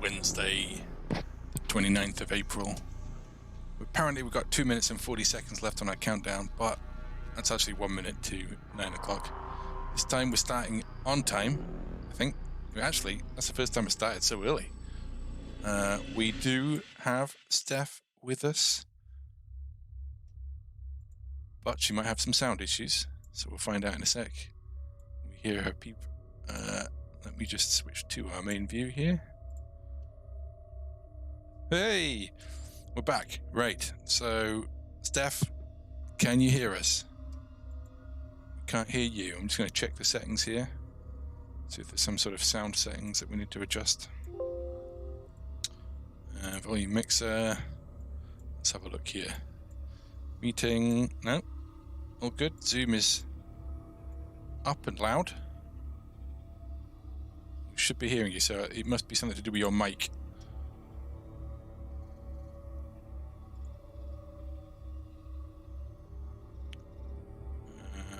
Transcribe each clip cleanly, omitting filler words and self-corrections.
Wednesday, the 29th of April. Apparently we've got 2 minutes and 40 seconds left on our countdown, but that's actually 1 minute to 9 o'clock. This time we're starting on time, I think. Actually, that's the first time it started so early. We do have Steph with us, but she might have some sound issues, so we'll find out in a sec. We hear her peep. Let me just switch to our main view here. Hey, we're back. Right, so Steph, can you hear us? We can't hear you. I'm just going to check the settings here, see if there's some sort of sound settings that we need to adjust. Volume mixer. Let's have a look here. Meeting. No, all good. Zoom is up and loud. We should be hearing you, so it must be something to do with your mic.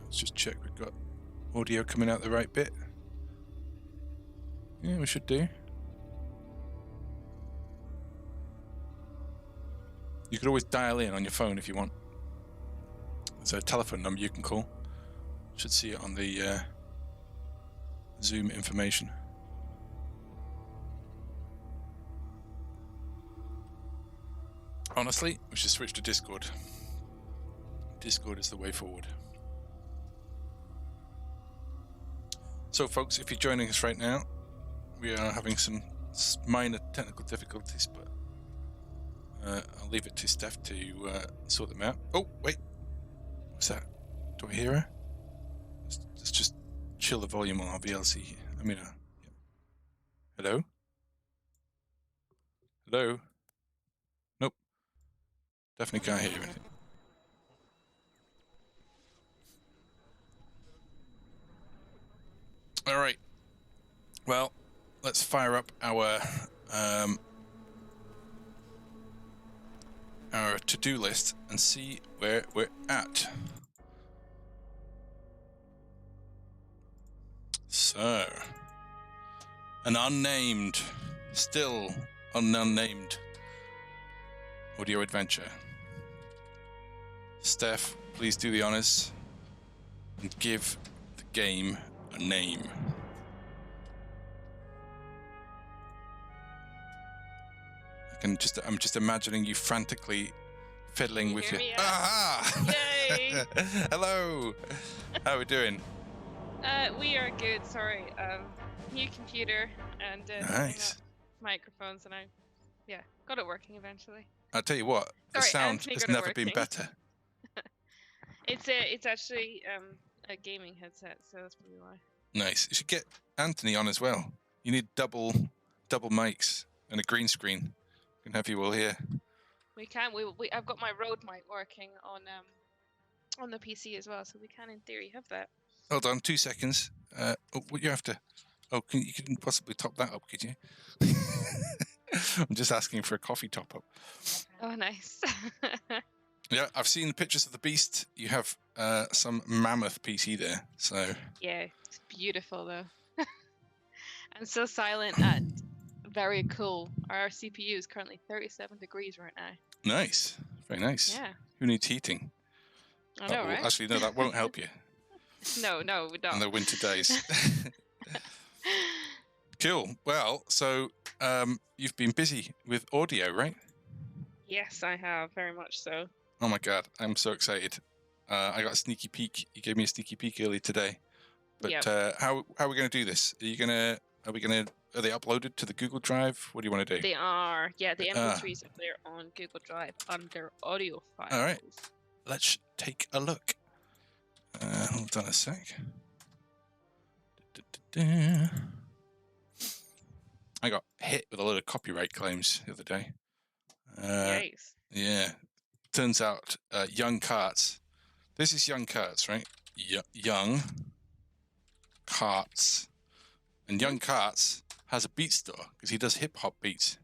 Let's just check we've got audio coming out the right bit. Yeah, we should do. You could always dial in on your phone if you want. There's a telephone number you can call. Should see it on the Zoom information. Honestly, we should switch to Discord. Discord is the way forward. So folks, if you're joining us right now, we are having some minor technical difficulties, but I'll leave it to Steph to sort them out. Oh, wait. What's that? Do I hear her? Let's just chill the volume on our VLC here. Yeah. Hello? Hello? Nope. Definitely can't hear anything. All right. Well, let's fire up our to-do list and see where we're at. So, still an unnamed audio adventure. Steph, please do the honors and give the game a name. I'm just imagining you frantically fiddling with your... Aha! Yay! Hello! How are we doing? We are good, sorry. New computer and nice microphones, and I got it working eventually. I'll tell you what, the sound has never been better. It's actually a gaming headset, so that's probably why. Nice. You should get Anthony on as well. You need double mics and a green screen. We can have you all here. We can. I've got my Rode mic working on the PC as well, so we can, in theory, have that. Hold on, 2 seconds. You have to. Oh, you couldn't possibly top that up, could you? I'm just asking for a coffee top up. Oh, nice. Yeah, I've seen the pictures of the beast. You have some mammoth PC there, so. Yeah, it's beautiful though, and so silent and very cool. Our CPU is currently 37 degrees right now. Nice, very nice. Yeah. Who needs heating? I know, right? Actually, no, that won't help you. No, we don't. In the winter days. Cool. Well, so you've been busy with audio, right? Yes, I have, very much so. Oh my god, I'm so excited. I got a sneaky peek. You gave me a sneaky peek earlier today. But yep. How are we going to do this? Are they uploaded to the Google Drive? What do you want to do? They are. Yeah, the MP3s are there on Google Drive under audio files. All right. Let's take a look. Hold on a sec. I got hit with a load of copyright claims the other day. Nice. Yeah. Turns out Young Carts. This is Young Carts, right? Young Carts. And Young Carts has a beat store because he does hip-hop beats.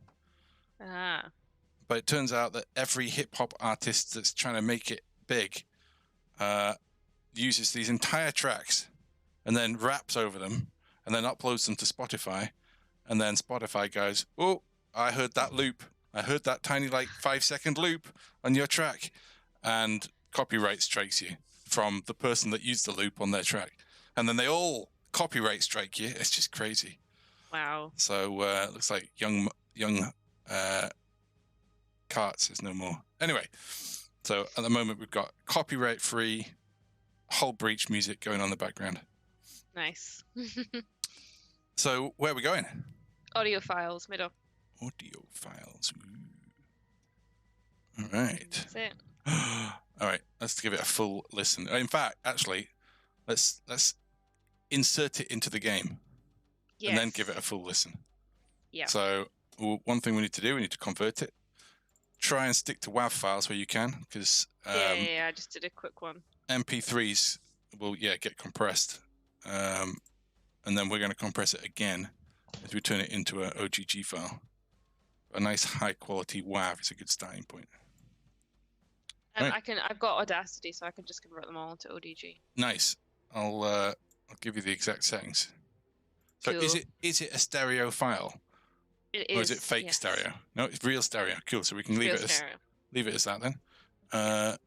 Ah. But it turns out that every hip-hop artist that's trying to make it big uses these entire tracks and then raps over them and then uploads them to Spotify. And then Spotify goes, oh, I heard that loop. I heard that tiny, like, 5-second loop on your track, and copyright strikes you from the person that used the loop on their track. And then they all copyright strike you. It's just crazy. Wow. So it looks like young Carts is no more. Anyway, so at the moment we've got copyright-free whole breach music going on in the background. Nice. So where are we going? Audio files, middle. Audio files. Ooh. All right. That's it. All right. Let's give it a full listen. In fact, actually, let's insert it into the game and then give it a full listen. Yeah. So one thing we need to do, we need to convert it. Try and stick to WAV files where you can, because yeah, I just did a quick one. MP3s will get compressed, and then we're going to compress it again as we turn it into an OGG file. A nice high quality WAV is a good starting point. Right. I've got Audacity, so I can just convert them all into ODG. Nice. I'll give you the exact settings. So cool. is it a stereo file? It is. Or is it fake stereo? No, it's real stereo. Cool. So we can leave it as that then.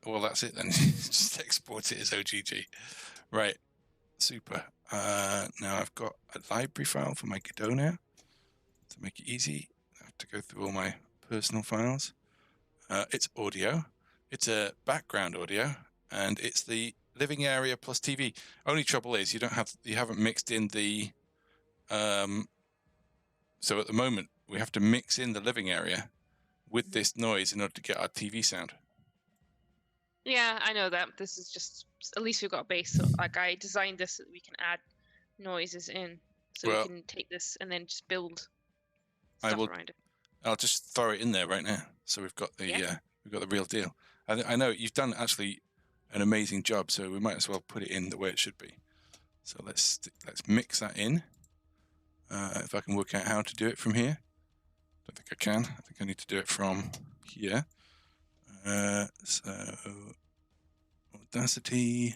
Well, that's it then. Just export it as OGG. Right. Super. Now I've got a library file for my Godot now. To make it easy, I have to go through all my personal files. It's audio. It's a background audio, and it's the living area plus TV. Only trouble is you haven't mixed in the. So at the moment we have to mix in the living area with this noise in order to get our TV sound. Yeah, I know that. This is just, at least we've got a base. So, like, I designed this so that we can add noises in, so we can take this and then just build stuff around it. I'll just throw it in there right now. So we've got the real deal. I know you've done actually an amazing job, so we might as well put it in the way it should be. So let's mix that in. If I can work out how to do it from here. Don't think I can. I think I need to do it from here. So Audacity,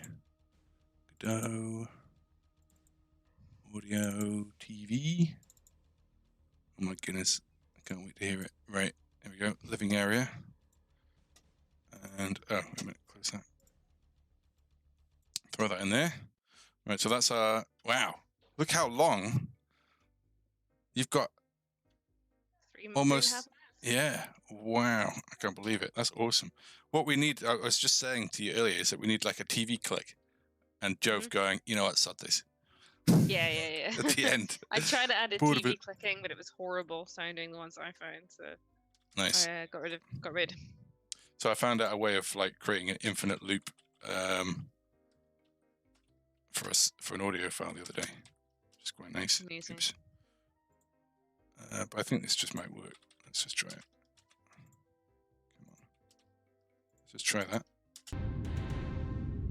Godot, audio, TV. Oh my goodness, I can't wait to hear it. Right, here we go. Living area. And wait a minute, close that. Throw that in there. Right, so that's our wow. Look how long you've got. Almost. Yeah. Wow. I can't believe it. That's awesome. What we need, I was just saying to you earlier, is that we need like a TV click and Jove going, you know what, sod this. Yeah. At the end. I tried to add a TV clicking, but it was horrible sounding, the ones I found. So nice. I got rid. So I found out a way of like creating an infinite loop for an audio file the other day. Which is quite nice. Amazing. Oops. But I think this just might work. Let's just try it. Come on. Let's just try that.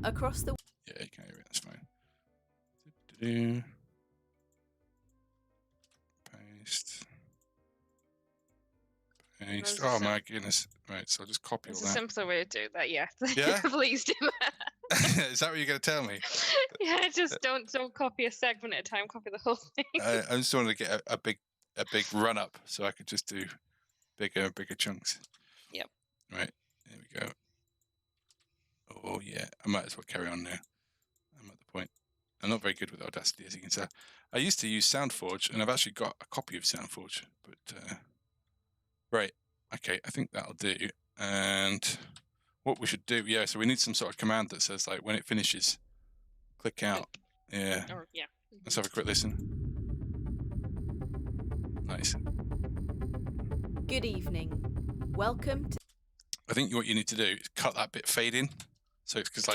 Across the... Yeah, you can hear it. That's fine. Do-do-do. Paste. Paste. Oh my goodness. Right, so I'll just copy all that. It's a simpler way to do that, yeah. Yeah? Please do that. Is that what you're going to tell me? Yeah, just don't copy a segment at a time, copy the whole thing. I just wanted to get a big run up so I could just do bigger chunks. Yep. Right, there we go. Oh yeah, I might as well carry on now. I'm at the point. I'm not very good with Audacity, as you can tell. I used to use SoundForge, and I've actually got a copy of SoundForge, but right, okay, I think that'll do. And what we should do, so we need some sort of command that says like when it finishes, click out. Yeah. Or, yeah. Let's have a quick listen. Nice. Good evening. Welcome to... I think what you need to do is cut that bit fade in. So it's because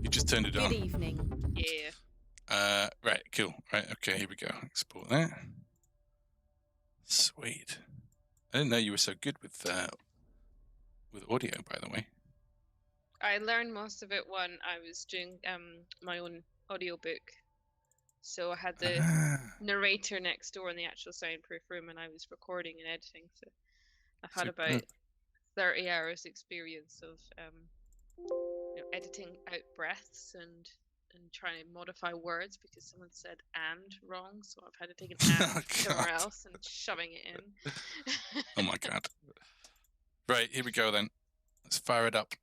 you just turned it on. Good evening. Yeah. Right, cool. Right, okay, here we go. Export that. Sweet. I didn't know you were so good with audio, by the way. I learned most of it when I was doing my own audiobook. So I had the narrator next door in the actual soundproof room, and I was recording and editing. So I've had about 30 hours experience of editing out breaths and and trying to modify words because someone said "and" wrong, so I've had to take an Oh, "and" somewhere God. else and shoving it in. Oh my God. Right, here we go then. Let's fire it up.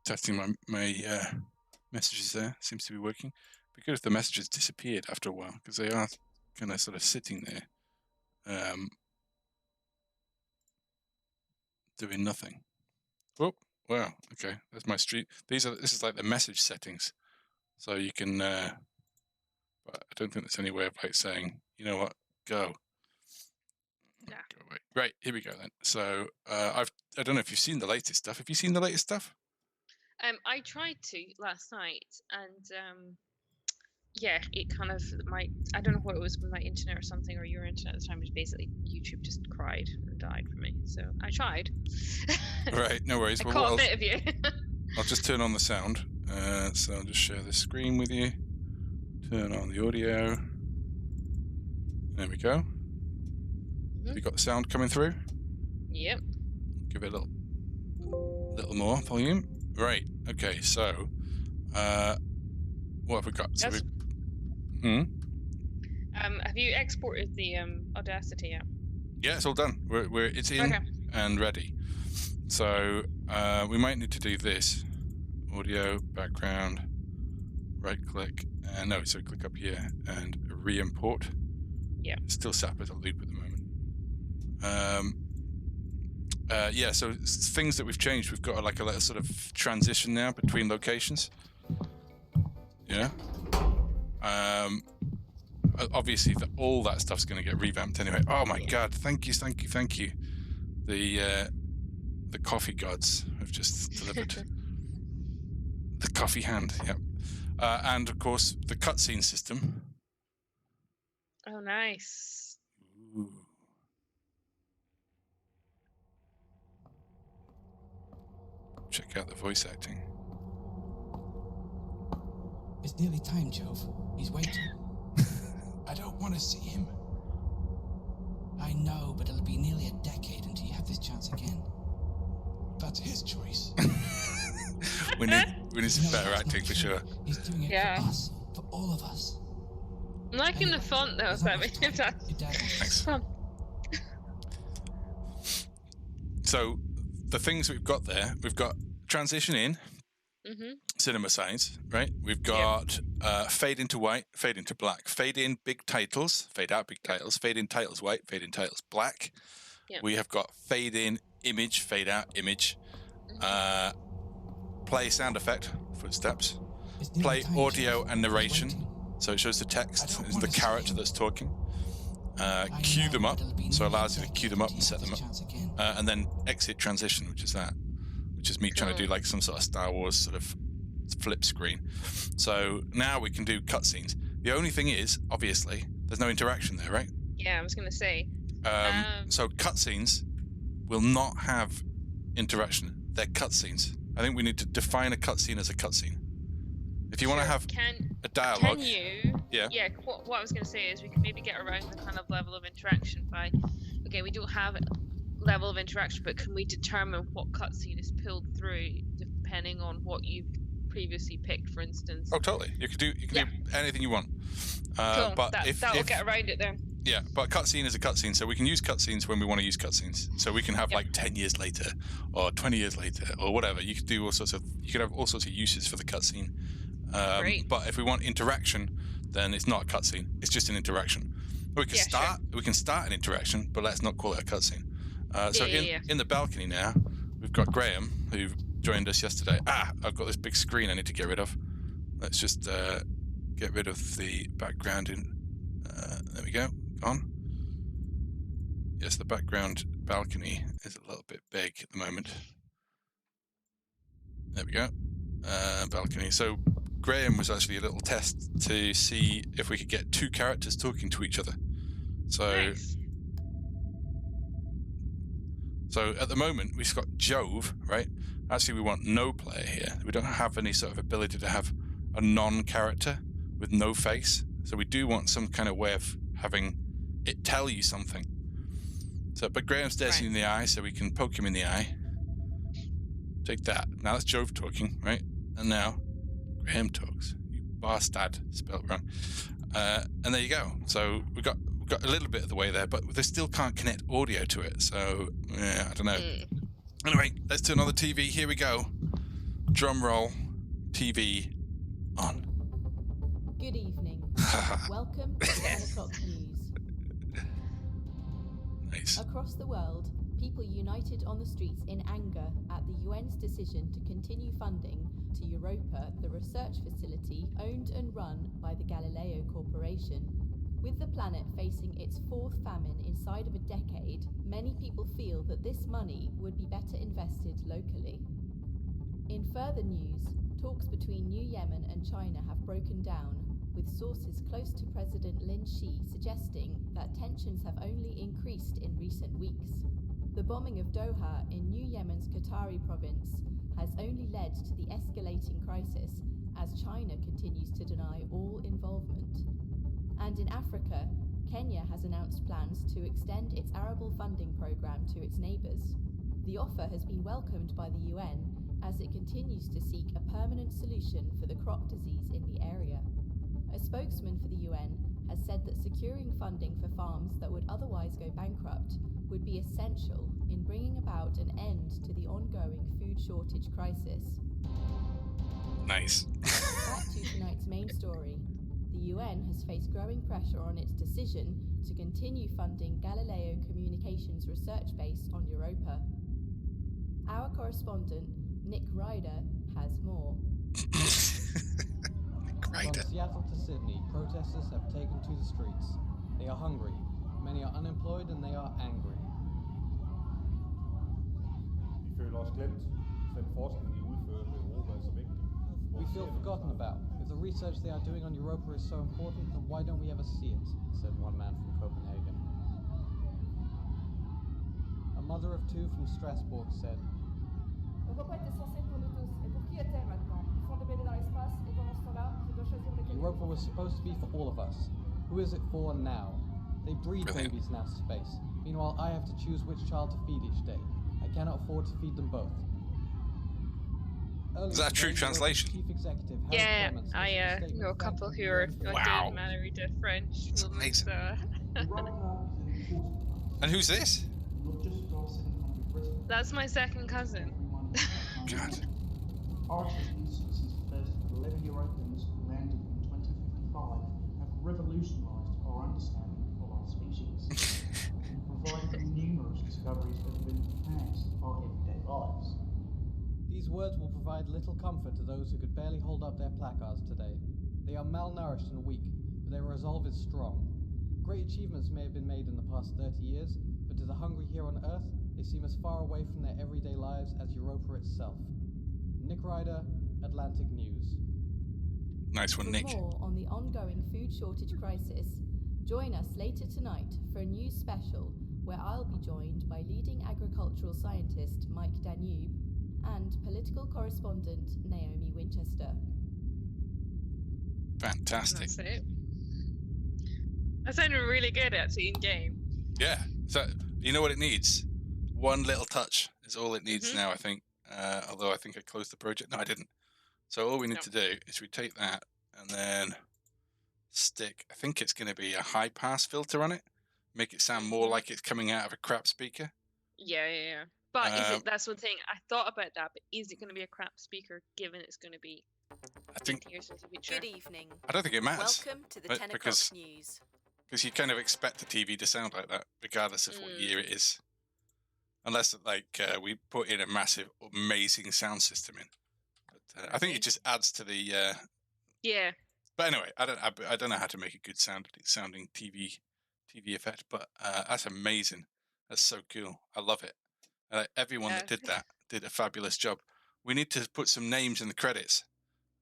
Testing my messages there. Seems to be working. Be good if the messages disappeared after a while, because they are kind of sort of sitting there, doing nothing. Oh, wow. Okay, that's my street. This is like the message settings, so you can. But I don't think there's any way of like saying, you know what, go. Yeah. Go away. Right, here we go then. So I don't know if you've seen the latest stuff. Have you seen the latest stuff? I tried to last night, and yeah, it kind of I don't know what it was with my internet or something, or your internet at the time, was basically YouTube just cried and died for me. So I tried. Right, no worries. I Well, caught a bit of you. I'll just turn on the sound. So I'll just share the screen with you. Turn on the audio. There we go. Have you got the sound coming through? Yep. Give it a little more volume. Right. Okay. So, what have we got? So have you exported the Audacity app? Yeah, it's all done. It's in Okay. and ready. So we might need to do this: audio, background, right-click, and no, so click up here and re-import. Yeah. It's still sat as a loop at the moment. Yeah, so things that we've changed. We've got like a little sort of transition now between locations. Yeah. Obviously, all that stuff's going to get revamped anyway. Oh my God! Thank you. The coffee gods have just delivered. The coffee hand. Yep. And of course, the cutscene system. Oh, nice. Ooh. Check out the voice acting. It's nearly time, Jove. He's waiting. I don't want to see him. I know, but it'll be nearly a decade until you have this chance again. That's his choice. we need some better acting for sure. He's doing it Yeah. for us, for all of us. I'm liking the font though. So if that's Your dad Thanks. fun. So the things we've got there, we've got transition in, cinema science, right? We've got fade into white, fade into black, fade in big titles, fade out big titles, fade in titles white, fade in titles black. Yep. We have got fade in image, fade out image, play sound effect, footsteps, It's nearly play time, audio Jove. and He's narration, waiting. so it shows the text, I don't is the wanna see character him. that's talking. I Cue know, them up, but it'll be so it nearly allows a you to decade cue them up until and you set have them this up. chance again. And then exit transition, which is me trying to do Cool. like some sort of Star Wars sort of flip screen. So now we can do cutscenes. The only thing is, obviously, there's no interaction there, right? Yeah, I was gonna say. So cutscenes will not have interaction. They're cutscenes. I think we need to define a cutscene as a cutscene. If you want to Sure, have can a dialogue, you? Yeah. Yeah. What I was gonna say is we can maybe get around the kind of level of interaction by, okay, we don't have level of interaction, but can we determine what cutscene is pulled through depending on what you've previously picked, for instance? oh totally, you can do anything you want. Cool. But That'll get around it then. Yeah, but cutscene is a cutscene, so we can use cutscenes when we want to use cutscenes. So we can have Yep. like 10 years later, or 20 years later, or whatever. You could do you could have all sorts of uses for the cutscene. Great. But if we want interaction, then it's not a cutscene. It's just an interaction. We can start an interaction, but let's not call it a cutscene. In the balcony now, we've got Graham, who joined us yesterday. I've got this big screen I need to get rid of. Let's just get rid of the background in. There we go. On. Yes, the background balcony is a little bit big at the moment. There we go. Balcony. So Graham was actually a little test to see if we could get two characters talking to each other. So Nice. So at the moment we've got Jove, right? Actually, we want no player here. We don't have any sort of ability to have a non-character with no face. So we do want some kind of way of having it tell you something. So, but Graham stares you in the eye, so we can poke him in the eye. Take that. Now that's Jove talking, right? And now Graham talks. You bastard, spelled wrong. And there you go. So we got a little bit of the way there, but they still can't connect audio to it. So yeah, I don't know. Anyway, let's turn on the TV. Here we go. Drum roll. TV on. Good evening. Welcome to 10 o'clock news. Nice. Across the world, people united on the streets in anger at the UN's decision to continue funding to Europa, the research facility owned and run by the Galileo Corporation. With the planet facing its fourth famine inside of a decade, many people feel that this money would be better invested locally. In further news, talks between New Yemen and China have broken down, with sources close to President Lin Xi suggesting that tensions have only increased in recent weeks. The bombing of Doha in New Yemen's Qatari province has only led to the escalating crisis as China continues to deny all involvement. And in Africa, Kenya has announced plans to extend its arable funding program to its neighbours. The offer has been welcomed by the UN as it continues to seek a permanent solution for the crop disease in the area. A spokesman for the UN has said that securing funding for farms that would otherwise go bankrupt would be essential in bringing about an end to the ongoing food shortage crisis. Nice. Back to tonight's main story. The UN has faced growing pressure on its decision to continue funding Galileo Communications research base on Europa. Our correspondent, Nick Ryder, has more. From Seattle to Sydney, protesters have taken to the streets. They are hungry, many are unemployed, and they are angry. Vi føler os glemt. Den forskning, de udfører ved Europa, er så vigtig. We feel forgotten about. If the research they are doing on Europa is so important, then why don't we ever see it? Said one man from Copenhagen. A mother of two from Strasbourg said, Europa était censée pour nous tous. Et pour qui est-elle maintenant? Ils font des bébés dans l'espace et pendant ce temps-là, je dois choisir lequel. Europa was supposed to be for all of us. Who is it for now? They breed babies in outer space. Meanwhile, I have to choose which child to feed each day. I cannot afford to feed them both. Is that a true translation? Chief Executive Harry Yeah, Clements I issued a statement know a couple thanking who the are UN. Wow. married to French That's women, amazing. so And who's this? that's my second cousin. God. Artists since the first 11 Europeans who landed in 2055 have revolutionised our understanding of our species and provided numerous discoveries that have enhanced our everyday lives. These words will provide little comfort to those who could barely hold up their placards today. They are malnourished and weak, but their resolve is strong. Great achievements may have been made in the past 30 years, but to the hungry here on Earth, they seem as far away from their everyday lives as Europa itself. Nick Ryder, Atlantic News. Nice one, For Nick. more on the ongoing food shortage crisis, join us later tonight for a news special where I'll be joined by leading agricultural scientist Mike Danube and political correspondent Naomi Winchester. Fantastic. That's it. That sounded really good actually in game. Yeah. So you know what it needs? One little touch is all it needs now, I think. Although I think I closed the project. No, I didn't. So all we need to do is we take that and then stick, I think it's going to be a high pass filter on it. Make it sound more like it's coming out of a crap speaker. Yeah. But is it? That's one thing I thought about that. But is it going to be a crap speaker? Given it's going to be. I think. Years into the future? Good evening. I don't think it matters. Welcome to the But 10 because- o'clock news. Because you kind of expect the TV to sound like that, regardless of what year it is. Unless, like, we put in a massive, amazing sound system in. But I think it just adds to the. Yeah. But anyway, I don't know how to make a good sounding TV effect. But that's amazing. That's so cool. I love it. Everyone that did that did a fabulous job. We need to put some names in the credits.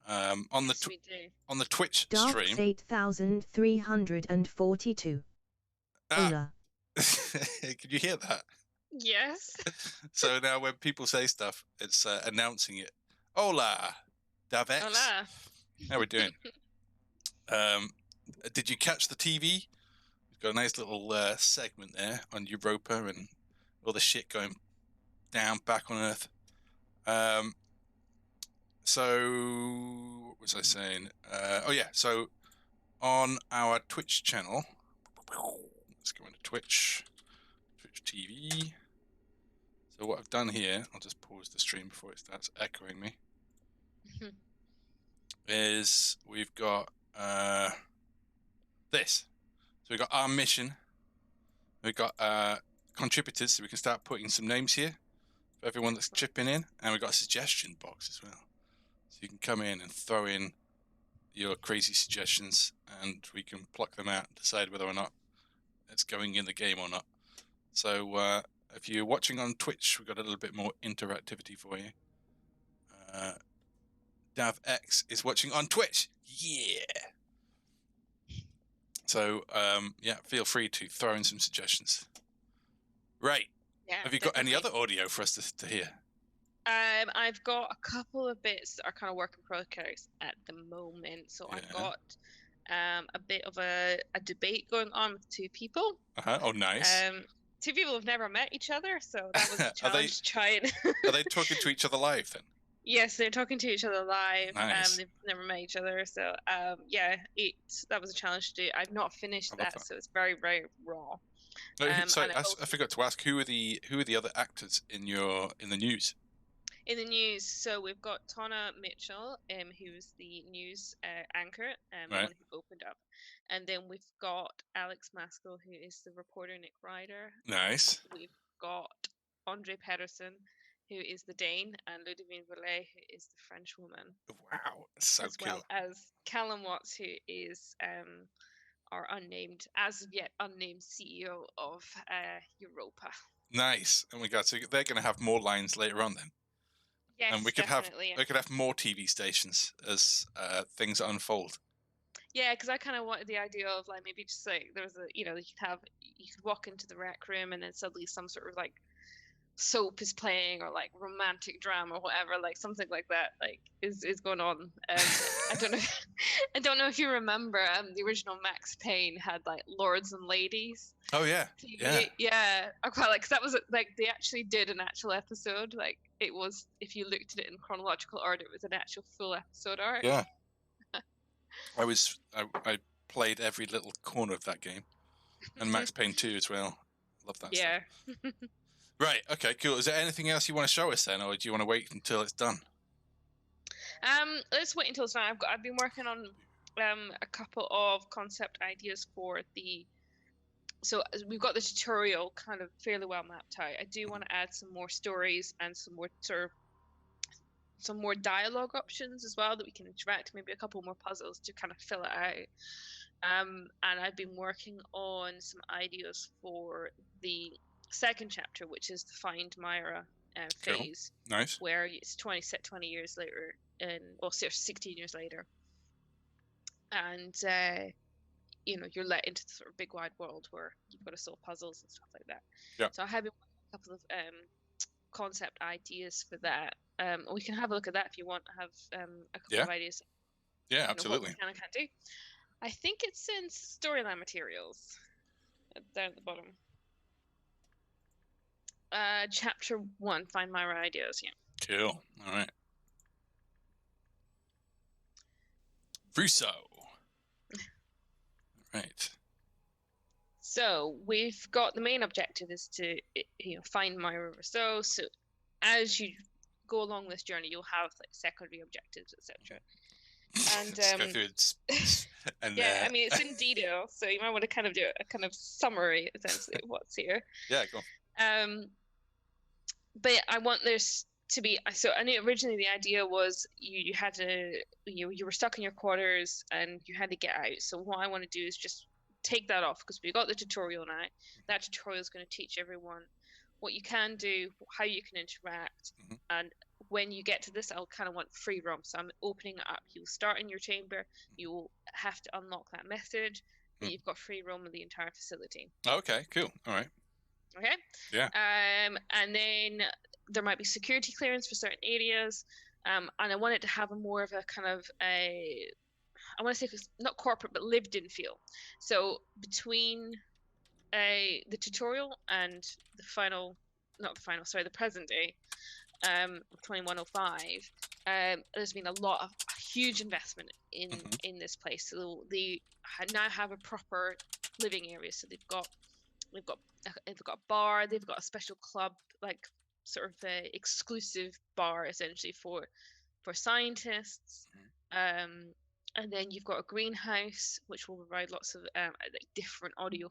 On the Yes, we do. on the Twitch Dark stream. 8342. Hola. Can you hear that? Yes. So now when people say stuff, it's announcing it. Hola, Davex. Hola. How we doing? Did you catch the TV? Got a nice little segment there on Europa and all the shit going down back on Earth. So what was I saying? So on our Twitch channel, let's go into Twitch TV. So what I've done here, I'll just pause the stream before it starts echoing me, is we've got this. So we've got our mission. We've got contributors, so we can start putting some names here for everyone that's chipping in, and we've got a suggestion box as well. So you can come in and throw in your crazy suggestions, and we can pluck them out and decide whether or not it's going in the game or not. So if you're watching on Twitch, we've got a little bit more interactivity for you. DavX is watching on Twitch. Yeah. So feel free to throw in some suggestions. Right. Yeah, have you got any other audio for us to hear? I've got a couple of bits that are kind of work in progress at the moment. So I've got a bit of a debate going on with two people. Oh, nice. Two people have never met each other, so that was a challenge to try and... Are they talking to each other live then? Yes, they're talking to each other live. Nice. They've never met each other, so that was a challenge to do. I've not finished that, so it's very, very raw. Sorry, I forgot to ask, who are the other actors in the news? In the news, so we've got Tonna Mitchell, who's the news anchor, the one who opened up, and then we've got Alex Maskell, who is the reporter Nick Ryder. Nice. We've got Andre Pedersen, who is the Dane, and Ludivine Volet, who is the French woman. Wow, so as cool. Well as Callum Watts, who is our as of yet unnamed CEO of Europa. Nice. Oh my god, so they're going to have more lines later on then. Yes, and we could definitely. we could have more TV stations as things unfold. Yeah, because I kind of wanted the idea of like maybe just like there was you could walk into the rec room and then suddenly some sort of like soap is playing or like romantic drama or whatever, like something like that like is going on. I don't know if you remember the original Max Payne had like Lords and Ladies. Oh yeah. Yeah, I quite like, because that was like they actually did an actual episode. Like it was, if you looked at it in chronological order, it was an actual full episode arc. Yeah. I played every little corner of that game, and Max Payne 2 as well. Love that. Yeah. Stuff. Right. Okay. Cool. Is there anything else you want to show us then, or do you want to wait until it's done? Let's wait until it's done. I've been working on a couple of concept ideas for the. So we've got the tutorial kind of fairly well mapped out. I do want to add some more stories and some more dialogue options as well that we can interact. Maybe a couple more puzzles to kind of fill it out. And I've been working on some ideas for the second chapter, which is the Find Myra phase. Cool. Nice. Where it's 20 years later, 16 years later, and you're let into the sort of big wide world where you've got to solve puzzles and stuff like that. Yeah. So I have been working on a couple of concept ideas for that. We can have a look at that if you want to have a couple of ideas. Yeah, absolutely. What we can and can't do. I think it's in storyline materials down at the bottom. Chapter 1, Find Myra Ideas. Yeah. Cool. All right. Russo. Right. So we've got the main objective is to find Myra Rousseau. So as you go along this journey, you'll have like secondary objectives, etc. And go through it. And, I mean it's in detail, so you might want to kind of do a kind of summary essentially of what's here. Yeah, go on. But I want this to be, so I knew originally the idea was you had to, you were stuck in your quarters and you had to get out. So what I want to do is just take that off, because we got the tutorial now. That tutorial is going to teach everyone what you can do, how you can interact, and when you get to this, I'll kind of want free roam. So I'm opening it up. You'll start in your chamber. You'll have to unlock that message. But you've got free roam of the entire facility. Okay, cool. All right. Okay. Yeah. And then there might be security clearance for certain areas, and I want it to have a more of a kind of I want to say not corporate but lived-in feel. So between the tutorial and the the present day, 2105. There's been a huge investment in this place. So they now have a proper living area. So they've got a bar. They've got a special club, like sort of exclusive bar essentially for scientists. And then you've got a greenhouse which will provide lots of like different audio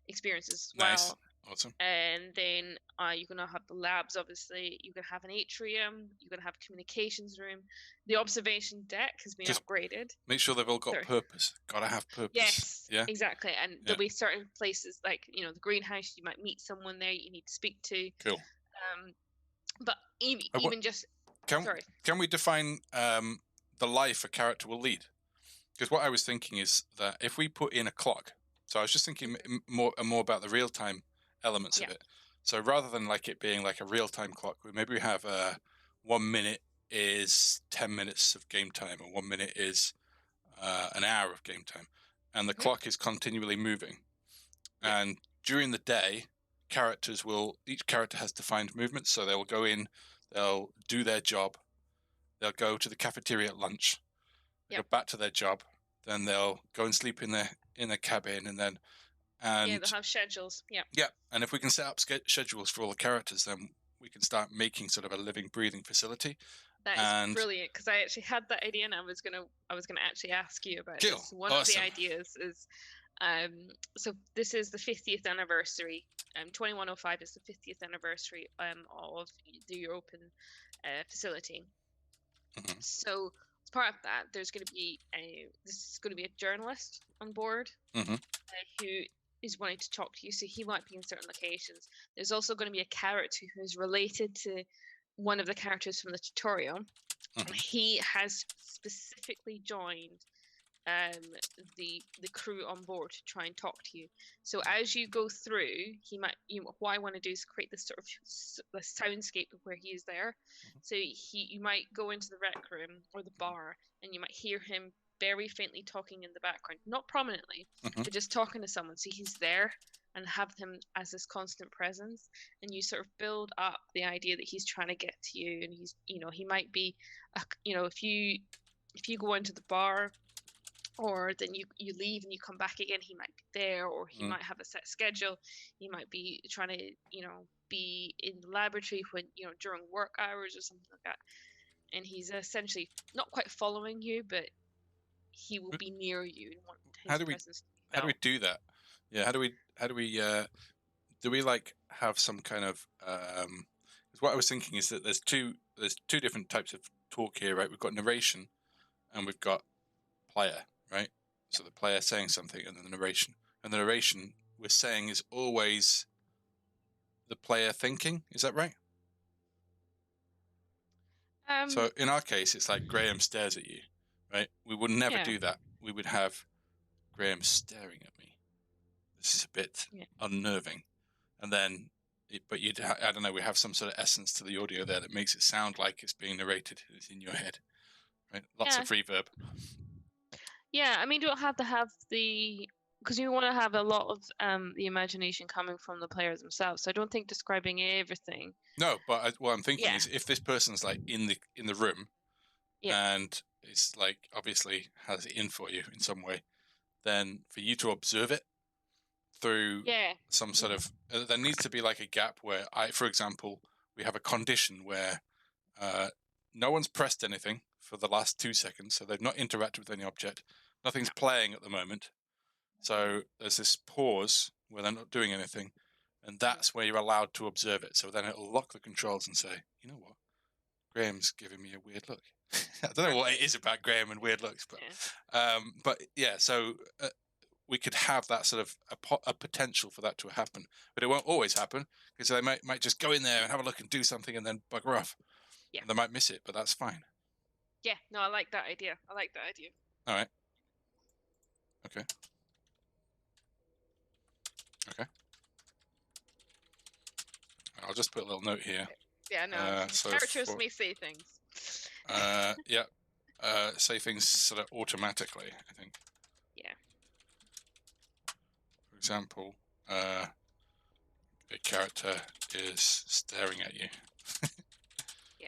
experiences as Nice. well. Awesome. And then you're gonna have the labs. Obviously, you're gonna have an atrium. You're gonna have a communications room. The observation deck has been Just upgraded. Make sure they've all got Sorry. purpose. Gotta have purpose. Yes. Yeah. Exactly. And there'll be certain places like the greenhouse. You might meet someone there you need to speak to. Cool. But even just Can we define the life a character will lead? Because what I was thinking is that if we put in a clock, so I was just thinking more about the real time elements of it. So rather than like it being like a real time clock, maybe we have 1 minute is 10 minutes of game time, or 1 minute is an hour of game time, and the clock is continually moving. And during the day, each character has defined movements, so they'll go in, they'll do their job, they'll go to the cafeteria at lunch, go back to their job, then they'll go and sleep in their cabin, and then they'll have schedules. Yeah, and if we can set up schedules for all the characters, then we can start making sort of a living, breathing facility. That is brilliant, because I actually had that idea, and I was gonna actually ask you about this. One of the ideas is, so this is the 50th anniversary. 2105 is the 50th anniversary of the European facility. So as part of that, there's going to be a journalist on board who is wanting to talk to you. So he might be in certain locations. There's also going to be a character who is related to one of the characters from the tutorial. He has specifically joined the crew on board to try and talk to you. So as you go through, what I want to do is create this sort of the soundscape of where he is there. So you might go into the rec room or the bar, and you might hear him very faintly talking in the background, not prominently, but just talking to someone. So he's there, and have him as this constant presence, and you sort of build up the idea that he's trying to get to you, and he's he might be if you go into the bar, or then you leave and you come back again, he might be there, or he might have a set schedule. He might be trying to be in the laboratory when during work hours or something like that, and he's essentially not quite following you, but he will be near you and want his presence to be felt. How do we do that? Yeah, how do we like have some kind of because what I was thinking is that there's two different types of talk here, right? We've got narration and we've got player, right? So the player saying something, and then the narration. And the narration we're saying is always the player thinking. Is that right? So in our case, it's like Graham stares at you, right? We would never do that. We would have Graham staring at me. This is a bit unnerving. And then, I don't know, we have some sort of essence to the audio there that makes it sound like it's being narrated. It's in your head, right? Lots of reverb. Yeah, I mean, you don't have to have because you want to have a lot of the imagination coming from the players themselves. So I don't think describing everything. No, but what I'm thinking is, if this person's like in the room, and it's like obviously has it in for you in some way, then for you to observe it through some sort of there needs to be like a gap where for example, we have a condition where no one's pressed anything for the last 2 seconds, so they've not interacted with any object. Nothing's playing at the moment. So there's this pause where they're not doing anything, and that's where you're allowed to observe it. So then it'll lock the controls and say, you know what, Graham's giving me a weird look. I don't know what it is about Graham and weird looks, but so we could have that sort of a potential for that to happen, but it won't always happen because they might just go in there and have a look and do something and then bugger off. Yeah, and they might miss it, but that's fine. Yeah, no, I like that idea. All right. Okay. I'll just put a little note here. Yeah, no. So characters may say things. Say things sort of automatically, I think. Yeah. For example, a character is staring at you. Yeah.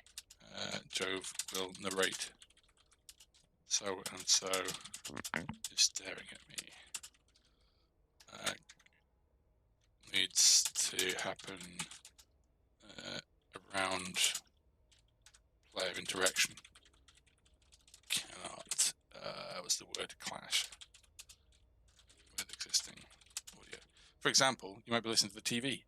Jove will narrate. So and so is staring at me. Needs to happen around player interaction. Cannot, what's the word, clash with existing audio. For example, you might be listening to the TV.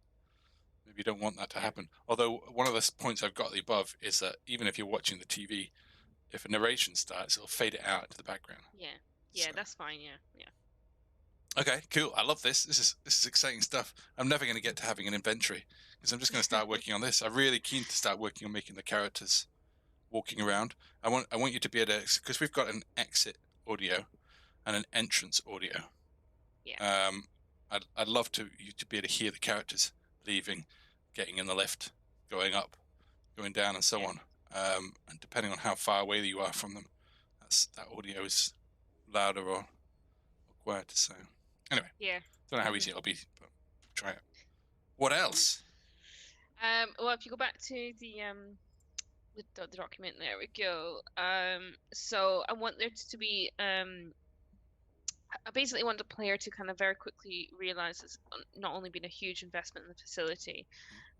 Maybe you don't want that to happen. Although one of the points I've got at the above is that even if you're watching the TV, if a narration starts, it'll fade it out to the background. Yeah, So. that's fine. Yeah. Okay, cool. I love this. This is exciting stuff. I'm never going to get to having an inventory because I'm just going to start working on this. I'm really keen to start working on making the characters walking around. I want you to be able to, because we've got an exit audio and an entrance audio. Yeah. I'd love you to be able to hear the characters leaving, getting in the lift, going up, going down, and so on. And depending on how far away you are from them, that audio is louder or quieter. So. Anyway, don't know how easy it'll be, but try it. What else? Well, if you go back to the document, there we go. So I want there to be I basically want the player to kind of very quickly realize it's not only been a huge investment in the facility,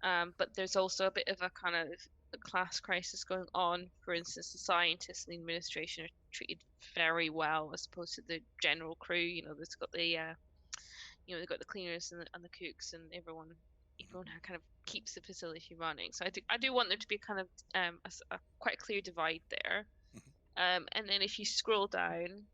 but there's also a bit of a kind of a class crisis going on. For instance, the scientists and the administration are treated very well as opposed to the general crew. You know, there's got the they've got the cleaners and the cooks and everyone who kind of keeps the facility running. So I do want there to be kind of a quite clear divide there. And then if you scroll down,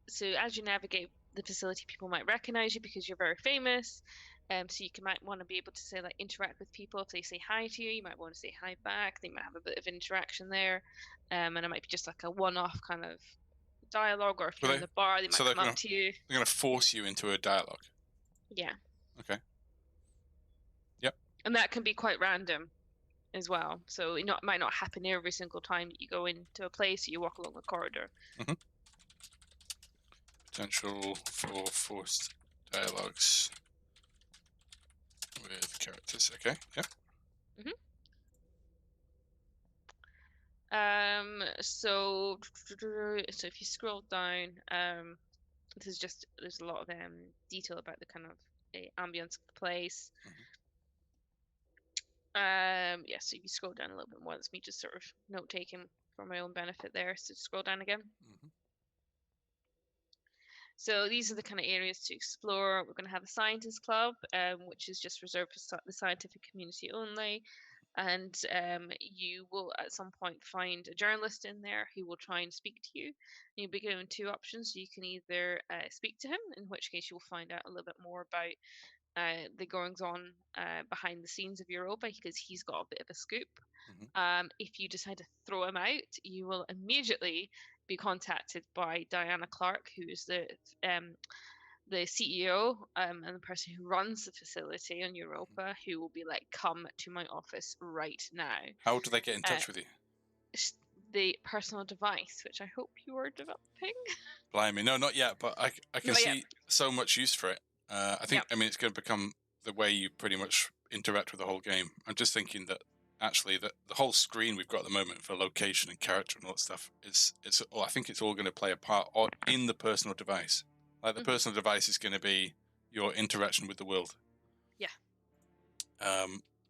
so as you navigate the facility, people might recognize you because you're very famous. So you might want to be able to say, like, interact with people. If they say hi to you, you might want to say hi back. They might have a bit of interaction there, and it might be just like a one-off kind of dialogue. Or if you're in the bar, they might come up to you. They're going to force you into a dialogue. Yeah. Okay. Yep. And that can be quite random as well. So it might not happen every single time that you go into a place or you walk along a corridor. Mm-hmm. Potential for forced dialogues with characters. Okay. Yeah. So if you scroll down, there's a lot of detail about the kind of ambience of the place. So if you scroll down a little bit more, that's me just sort of note taking for my own benefit there. So scroll down again. So these are the kind of areas to explore. We're going to have a scientist club, which is just reserved for the scientific community only. And you will at some point find a journalist in there who will try and speak to you. And you'll be given two options. You can either speak to him, in which case you'll find out a little bit more about the goings on behind the scenes of Europa, because he's got a bit of a scoop. If you decide to throw him out, you will immediately be contacted by Diana Clark, who is the CEO and the person who runs the facility on Europa, who will be like, come to my office right now. How do they get in touch with you? The personal device, which I hope you are developing. Blimey, no, not yet, but I can see so much use for it. I think, I mean, it's going to become the way you pretty much interact with the whole game. I'm just thinking that actually the whole screen we've got at the moment for location and character and all that stuff I think it's all going to play a part in the personal device. Like the personal device is going to be your interaction with the world. Yeah.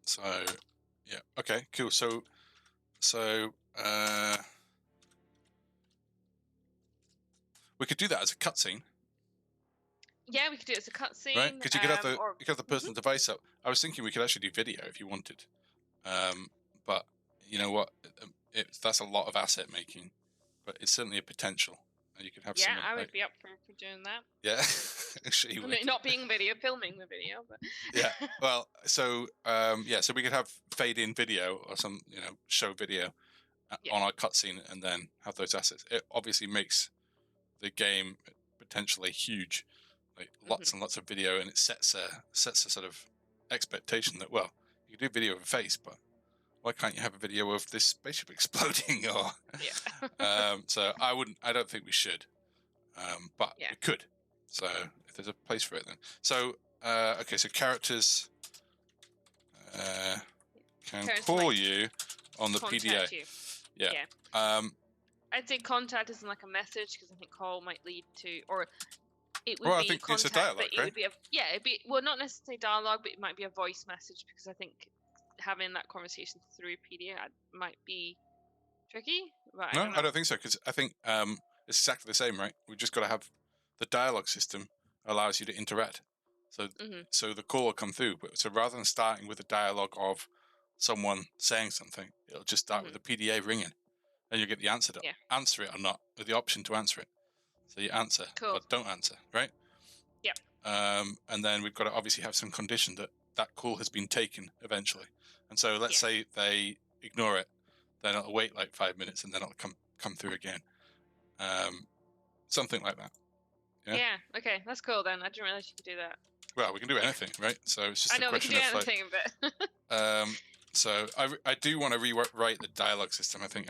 So yeah. Okay. Cool. So we could do that as a cutscene. Yeah, we could do it as a cutscene. Right? Because you could have the personal device up. I was thinking we could actually do video if you wanted. But you know what? That's a lot of asset making, but it's certainly a potential. You could have. Yeah, I would be up for doing that. Yeah, actually, you would. Not being video, filming the video, but. Yeah. Well, so so we could have fade in video or some, show video on our cutscene, and then have those assets. It obviously makes the game potentially huge, like lots and lots of video, and it sets a sort of expectation that, well, you can do video of a face, but why can't you have a video of this spaceship exploding? Or so I don't think we should. but Yeah. we could. So if there's a place for it, then. So okay, so characters can Characters call might you on the contact PDA. you. Yeah. Yeah. I'd say contact isn't like a message because I think call might lead to, or it would Well, I be think it's a contact, dialogue, but it right? would be it'd be, well, not necessarily dialogue, but it might be a voice message because I think having that conversation through PDA might be tricky. But No, I don't think so, because I think it's exactly the same, right? We've just got to have the dialogue system allows you to interact. So so the call will come through. But so rather than starting with a dialogue of someone saying something, it'll just start with the PDA ringing, and you get the answer to answer it or not, with the option to answer it. So you answer or don't answer, right? Yep. And then we've got to obviously have some condition that call has been taken eventually. And so let's say they ignore it, then it'll wait like 5 minutes and then it'll come through again. Something like that. Yeah. Okay, that's cool then. I didn't realize you could do that. Well, we can do anything, right? So it's just I know a we can question do of anything, but so I do want to rewrite the dialogue system. I think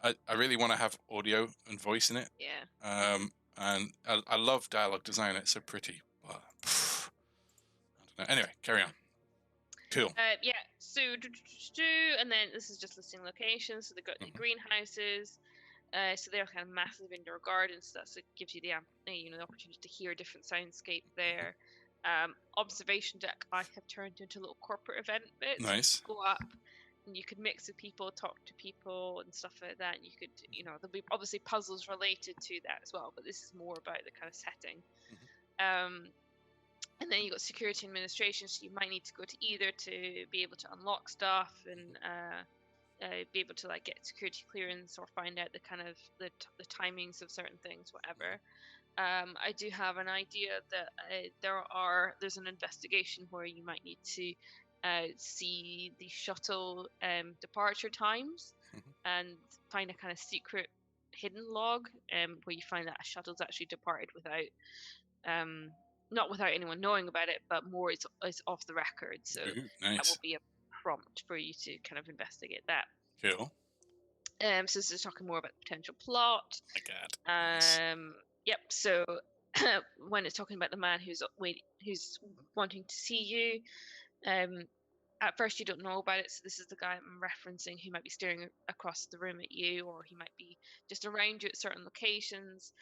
I really want to have audio and voice in it. Yeah. And I love dialogue design. It's so pretty. But, I don't know. Anyway, carry on. Cool. Yeah. So and then this is just listing locations. So they've got the greenhouses. So they're kind of massive indoor gardens. So that gives you the opportunity to hear different soundscape there. Observation deck I have turned into little corporate event bits. Nice. Go up and you could mix with people, talk to people and stuff like that. And you could, there'll be obviously puzzles related to that as well, but this is more about the kind of setting. And then you've got security administration, so you might need to go to either to be able to unlock stuff and be able to like get security clearance or find out the kind of the timings of certain things, whatever. I do have an idea that there's an investigation where you might need to see the shuttle departure times and find a kind of secret hidden log where you find that a shuttle's actually departed without not without anyone knowing about it, but more it's off the record. So nice. That will be a prompt for you to kind of investigate that. Cool. So this is talking more about the potential plot. Oh my God. Yep. So when it's talking about the man who's wanting to see you, at first you don't know about it. So this is the guy I'm referencing who might be staring across the room at you, or he might be just around you at certain locations.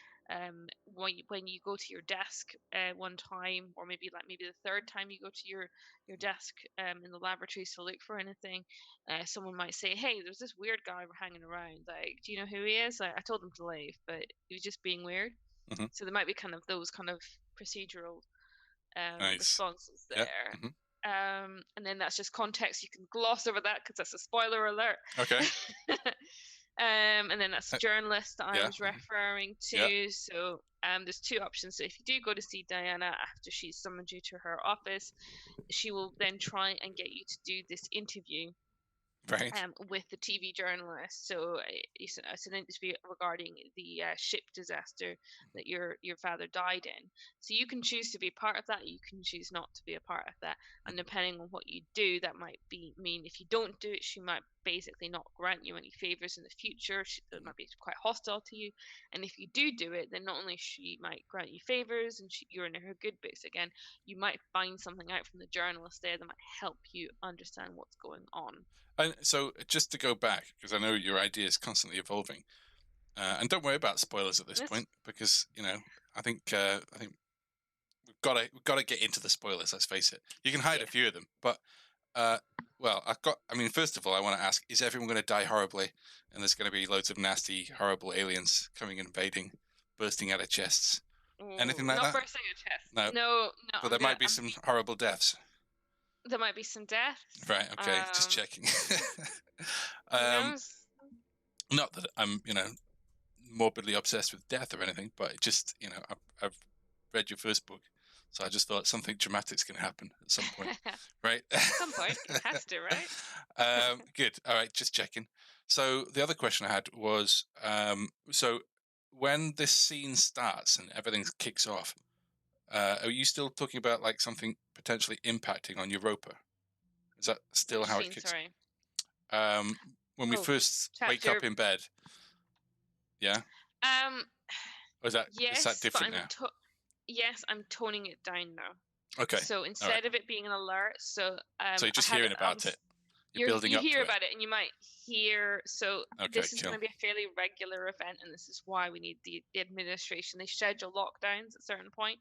When you go to your desk one time, or maybe the third time you go to your desk in the laboratories to look for anything, someone might say, "Hey, there's this weird guy hanging around. Like, do you know who he is? I told him to leave, but he was just being weird." So there might be kind of those kind of procedural responses there. Yep. And then that's just context. You can gloss over that because that's a spoiler alert. Okay. And then that's the journalist that I was referring to. Yeah. So there's two options. So if you do go to see Diana after she's summoned you to her office, she will then try and get you to do this interview. Right. With the TV journalist. So it's an interview regarding the ship disaster that your father died in. So you can choose to be a part of that. You can choose not to be a part of that. And depending on what you do, that might mean if you don't do it, she might basically not grant you any favors in the future. She might be quite hostile to you. And if you do it, then not only she might grant you favors and you're in her good books again, you might find something out from the journalist there that might help you understand what's going on. And so, just to go back, because I know your idea is constantly evolving, and don't worry about spoilers at this point, because I think we've got to get into the spoilers. Let's face it. You can hide a few of them, but first of all, I want to ask: is everyone going to die horribly? And there's going to be loads of nasty, horrible aliens coming invading, bursting out of chests. Anything like that? Not bursting out of chests. No. But there might be some horrible deaths. There might be some deaths. Right. Okay. Just checking. Not that I'm, morbidly obsessed with death or anything, but it just, I've read your first book, so I just thought something dramatic's going to happen at some point, right? At some point, it has to, right? Good. All right. Just checking. So the other question I had was, so when this scene starts and everything kicks off, are you still talking about like something potentially impacting on Europa? Is that still how it kicks? Sorry. When we first wake up in bed. Yeah. Or is that Yes, different but now? yes, I'm toning it down now. Okay. So instead of it being an alert, so you're just hearing about it. You're building you up hear to about it, and you might hear. So Okay, this is going to be a fairly regular event, and this is why we need the administration. They schedule lockdowns at a certain point,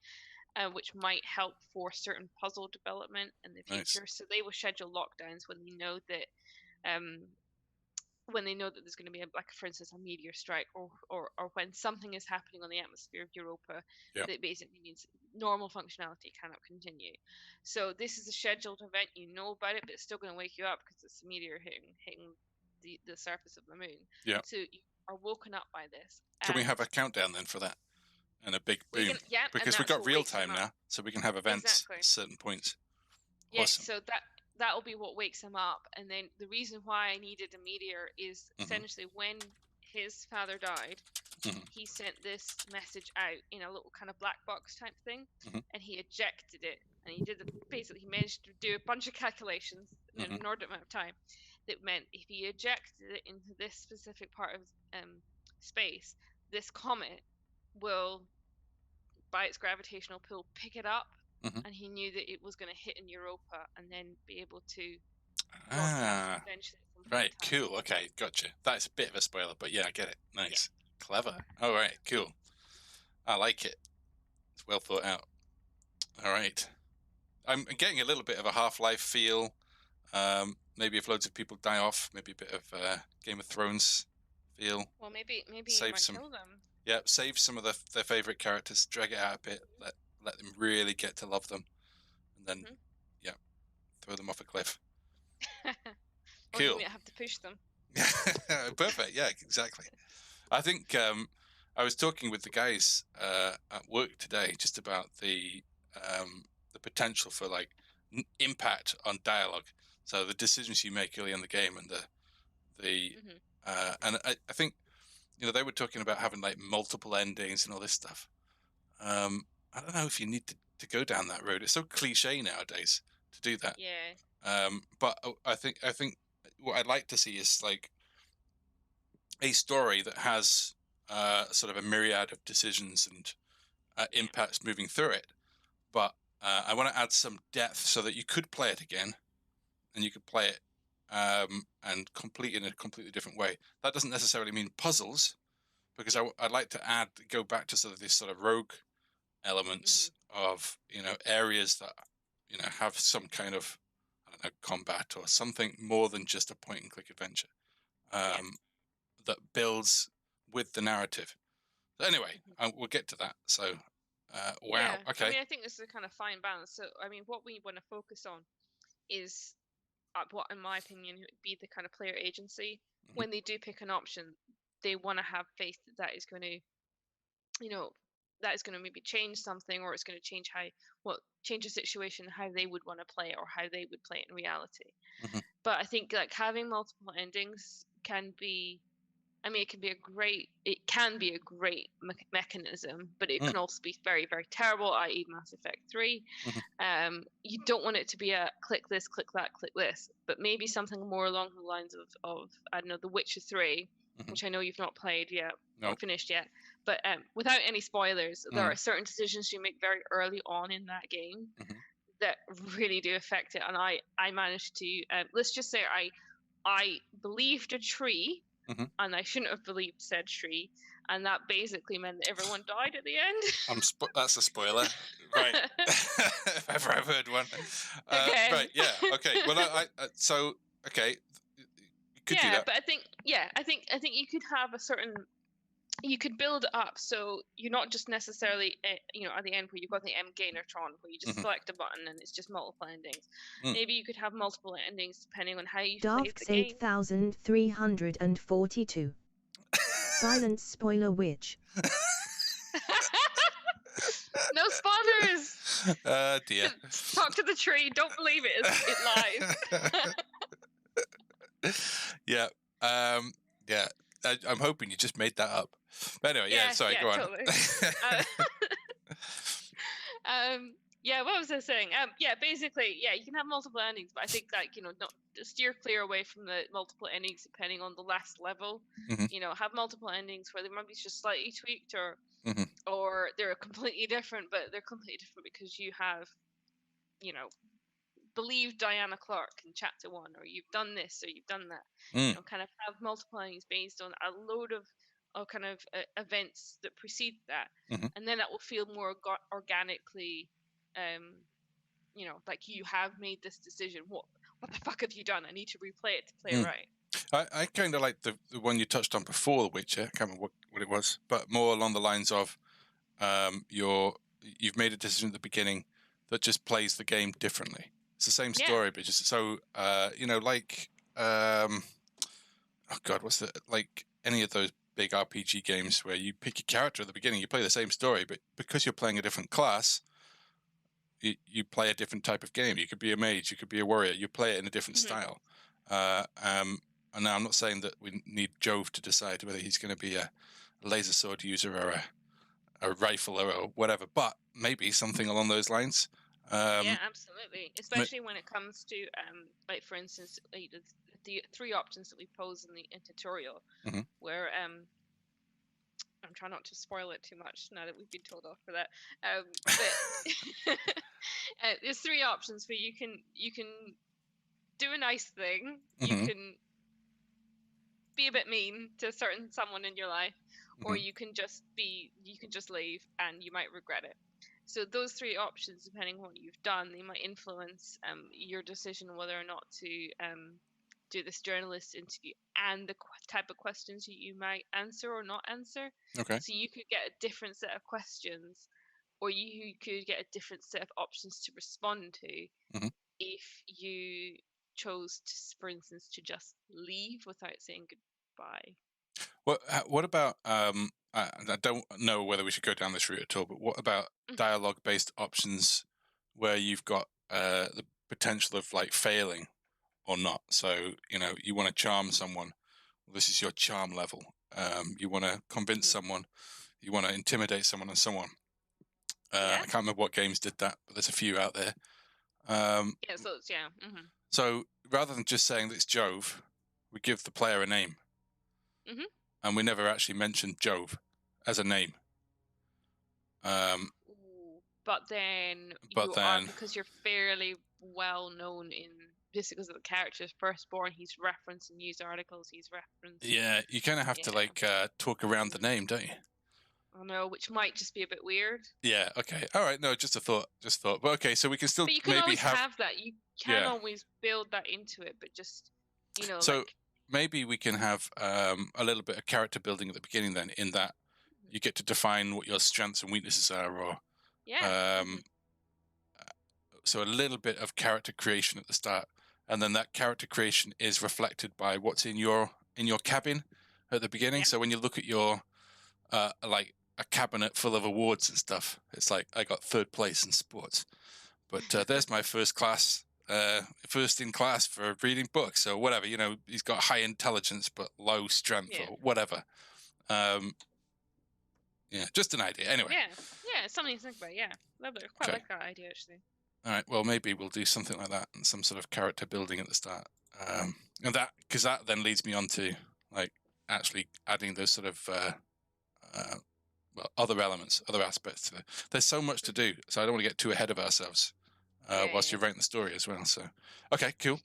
which might help for certain puzzle development in the future. Nice. So they will schedule lockdowns when they know that. When they know that there's going to be for instance, a meteor strike, or when something is happening on the atmosphere of Europa that basically means normal functionality cannot continue. So this is a scheduled event. You know about it, but it's still going to wake you up because it's a meteor hitting the surface of the moon. Yeah. So you are woken up by this. Can we have a countdown then for that? And a big boom? Because we've got real time now, so we can have events at certain points. Yes, Awesome. so that will be what wakes him up. And then the reason why I needed a meteor is essentially when his father died, he sent this message out in a little kind of black box type thing, and he ejected it. And he basically he managed to do a bunch of calculations in an inordinate amount of time. That meant if he ejected it into this specific part of space, this comet will, by its gravitational pull, pick it up. And he knew that it was going to hit in Europa and then be able to broadcast eventually. Right, cool. Okay, gotcha. That's a bit of a spoiler, but yeah, I get it. Nice. Yeah. Clever. All right, cool. I like it. It's well thought out. All right. I'm getting a little bit of a Half-Life feel. Maybe if loads of people die off, maybe a bit of Game of Thrones feel. Well, maybe save you might some, kill them. Yeah, save some of their favorite characters, drag it out a bit, let them really get to love them, and then throw them off a cliff. Or you might have to push them. Perfect. Yeah, exactly. I think I was talking with the guys at work today just about the potential for like impact on dialogue. So the decisions you make early in the game and and I think they were talking about having like multiple endings and all this stuff. I don't know if you need to go down that road. It's so cliche nowadays to do that. Yeah. But I think what I'd like to see is like a story that has sort of a myriad of decisions and impacts moving through it. But I want to add some depth so that you could play it again, and you could play it and complete in a completely different way. That doesn't necessarily mean puzzles, because I'd like to go back to sort of this sort of rogue elements of areas that have some kind of combat or something more than just a point and click adventure that builds with the narrative. So anyway, we'll get to that. So wow. Yeah. Okay. I mean, I think this is a kind of fine balance. So I mean, what we want to focus on is what, in my opinion, would be the kind of player agency. When they do pick an option, they want to have faith that is going to, that is going to maybe change something, or it's going to change change a situation, how they would want to play it, or how they would play it in reality. But I think like having multiple endings can be, I mean, it can be a great mechanism, but it can also be very, very terrible, i.e. Mass Effect 3. You don't want it to be a click this, click that, click this, but maybe something more along the lines of I don't know, The Witcher 3, which I know you've not played yet, or finished yet. But without any spoilers, there are certain decisions you make very early on in that game that really do affect it. And I managed to, let's just say I believed a tree, and I shouldn't have believed said tree, and that basically meant that everyone died at the end. That's a spoiler, right? If ever I've heard one. Right? Yeah. Okay. Well, okay. You could do that. But I think you could have a certain. You could build it up so you're not just necessarily at the end where you've got the M Gainatron where you just select a button and it's just multiple endings. Maybe you could have multiple endings depending on how you play the game. 8342. Silence spoiler witch. No spoilers. Dear. Talk to the tree. Don't believe it. It lies. Yeah. Yeah. I'm hoping you just made that up. But anyway, sorry, go on. Totally. What was I saying? Basically, you can have multiple endings, but I think that not steer clear away from the multiple endings depending on the last level. Have multiple endings where they might be just slightly tweaked, or or they're completely different, but they're completely different because you have, believe Diana Clark in chapter 1, or you've done this, or you've done that. Kind of have multiplying based on a load of kind of events that precede that, and then it will feel more organically, like you have made this decision. What the fuck have you done? I need to replay it to play it right. I kind of like the one you touched on before The Witcher. I can't remember what it was, but more along the lines of you've made a decision at the beginning that just plays the game differently. It's the same story, but just so like oh god, what's the like any of those big RPG games where you pick your character at the beginning, you play the same story, but because you're playing a different class, you play a different type of game. You could be a mage, you could be a warrior. You play it in a different style. And now I'm not saying that we need Jove to decide whether he's going to be a laser sword user or a rifle or whatever, but maybe something along those lines. Yeah, absolutely. Especially when it comes to, like, for instance, the 3 options that we pose in the tutorial, where I'm trying not to spoil it too much now that we've been told off for that. But there's 3 options where you can do a nice thing, you can be a bit mean to someone in your life, or you can just leave and you might regret it. So those 3 options, depending on what you've done, they might influence your decision whether or not to do this journalist interview and the type of questions you might answer or not answer. Okay. So you could get a different set of questions, or you could get a different set of options to respond to if you chose, for instance, to just leave without saying goodbye. What about I don't know whether we should go down this route at all, but what about dialogue-based options where you've got the potential of like failing or not? So you want to charm someone. Well, this is your charm level. You want to convince someone. You want to intimidate someone, and so on. I can't remember what games did that, but there's a few out there. So rather than just saying that it's Jove, we give the player a name. And we never actually mentioned Jove as a name. But then because you're fairly well known in just because of the character's firstborn, he's referenced in news articles, he's referenced. Yeah, you kind of have to talk around the name, don't you? I know, which might just be a bit weird. Yeah. Okay. All right. No, just a thought. But okay, so we can still. But you can maybe always have that. You can always build that into it, but just So maybe we can have a little bit of character building at the beginning. Then, in that you get to define what your strengths and weaknesses are, or so a little bit of character creation at the start, and then that character creation is reflected by what's in your cabin at the beginning. So when you look at your like a cabinet full of awards and stuff, it's like I got 3rd place in sports, but there's my first in class for reading books or whatever. He's got high intelligence but low strength or whatever. Just an idea. Anyway. Yeah, something to think about. Yeah, quite like that idea actually. All right. Well, maybe we'll do something like that and some sort of character building at the start, and because that then leads me on to like actually adding those sort of other elements, other aspects to it. There's so much to do, so I don't want to get too ahead of ourselves whilst you're writing the story as well. So, okay, cool.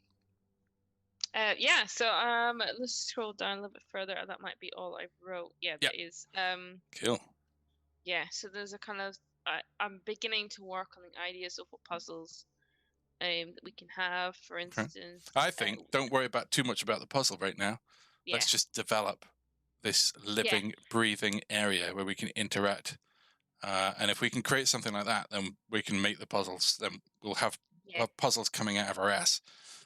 So let's scroll down a little bit further. That might be all I wrote. Yeah, that is. Cool. Yeah, so there's a kind of I'm beginning to work on the ideas of what puzzles that we can have. For instance, I think don't worry about too much about the puzzle right now. Yeah. Let's just develop this living, breathing area where we can interact. And if we can create something like that, then we can make the puzzles. Then we'll have puzzles coming out of our ass.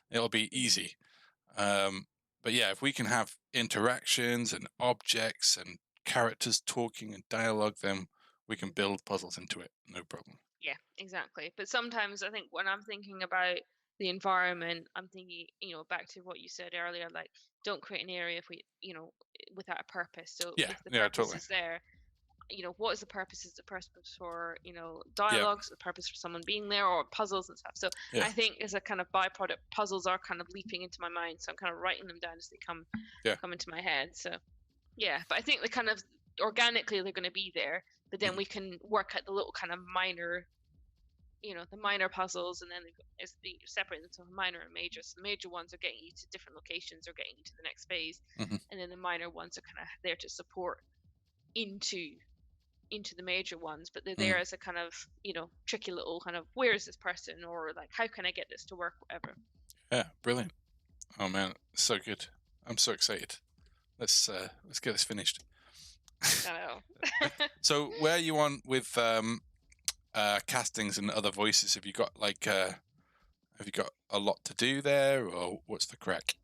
It'll be easy. But yeah, if we can have interactions and objects and characters talking and dialogue, then we can build puzzles into it. No problem. Yeah, exactly. But sometimes I think when I'm thinking about the environment, I'm thinking, back to what you said earlier, like don't create an area without a purpose. So if the purpose is there, what is the purpose? Is the purpose for, dialogues, the purpose for someone being there, or puzzles and stuff. So I think as a kind of byproduct, puzzles are kind of leaping into my mind. So I'm kind of writing them down as they come into my head. So, yeah, but I think they kind of organically they're going to be there. but then we can work at the little kind of minor, the minor puzzles, and then it's separate into minor and major. So the major ones are getting you to different locations or getting you to the next phase, and then the minor ones are kind of there to support into the major ones, but they're there as a kind of tricky little kind of, where is this person, or like, how can I get this to work, whatever. Yeah, brilliant. Oh man, so good. I'm so excited. Let's get this finished. I know. So where are you on with castings and other voices? Have you got a lot to do there, or what's the crack?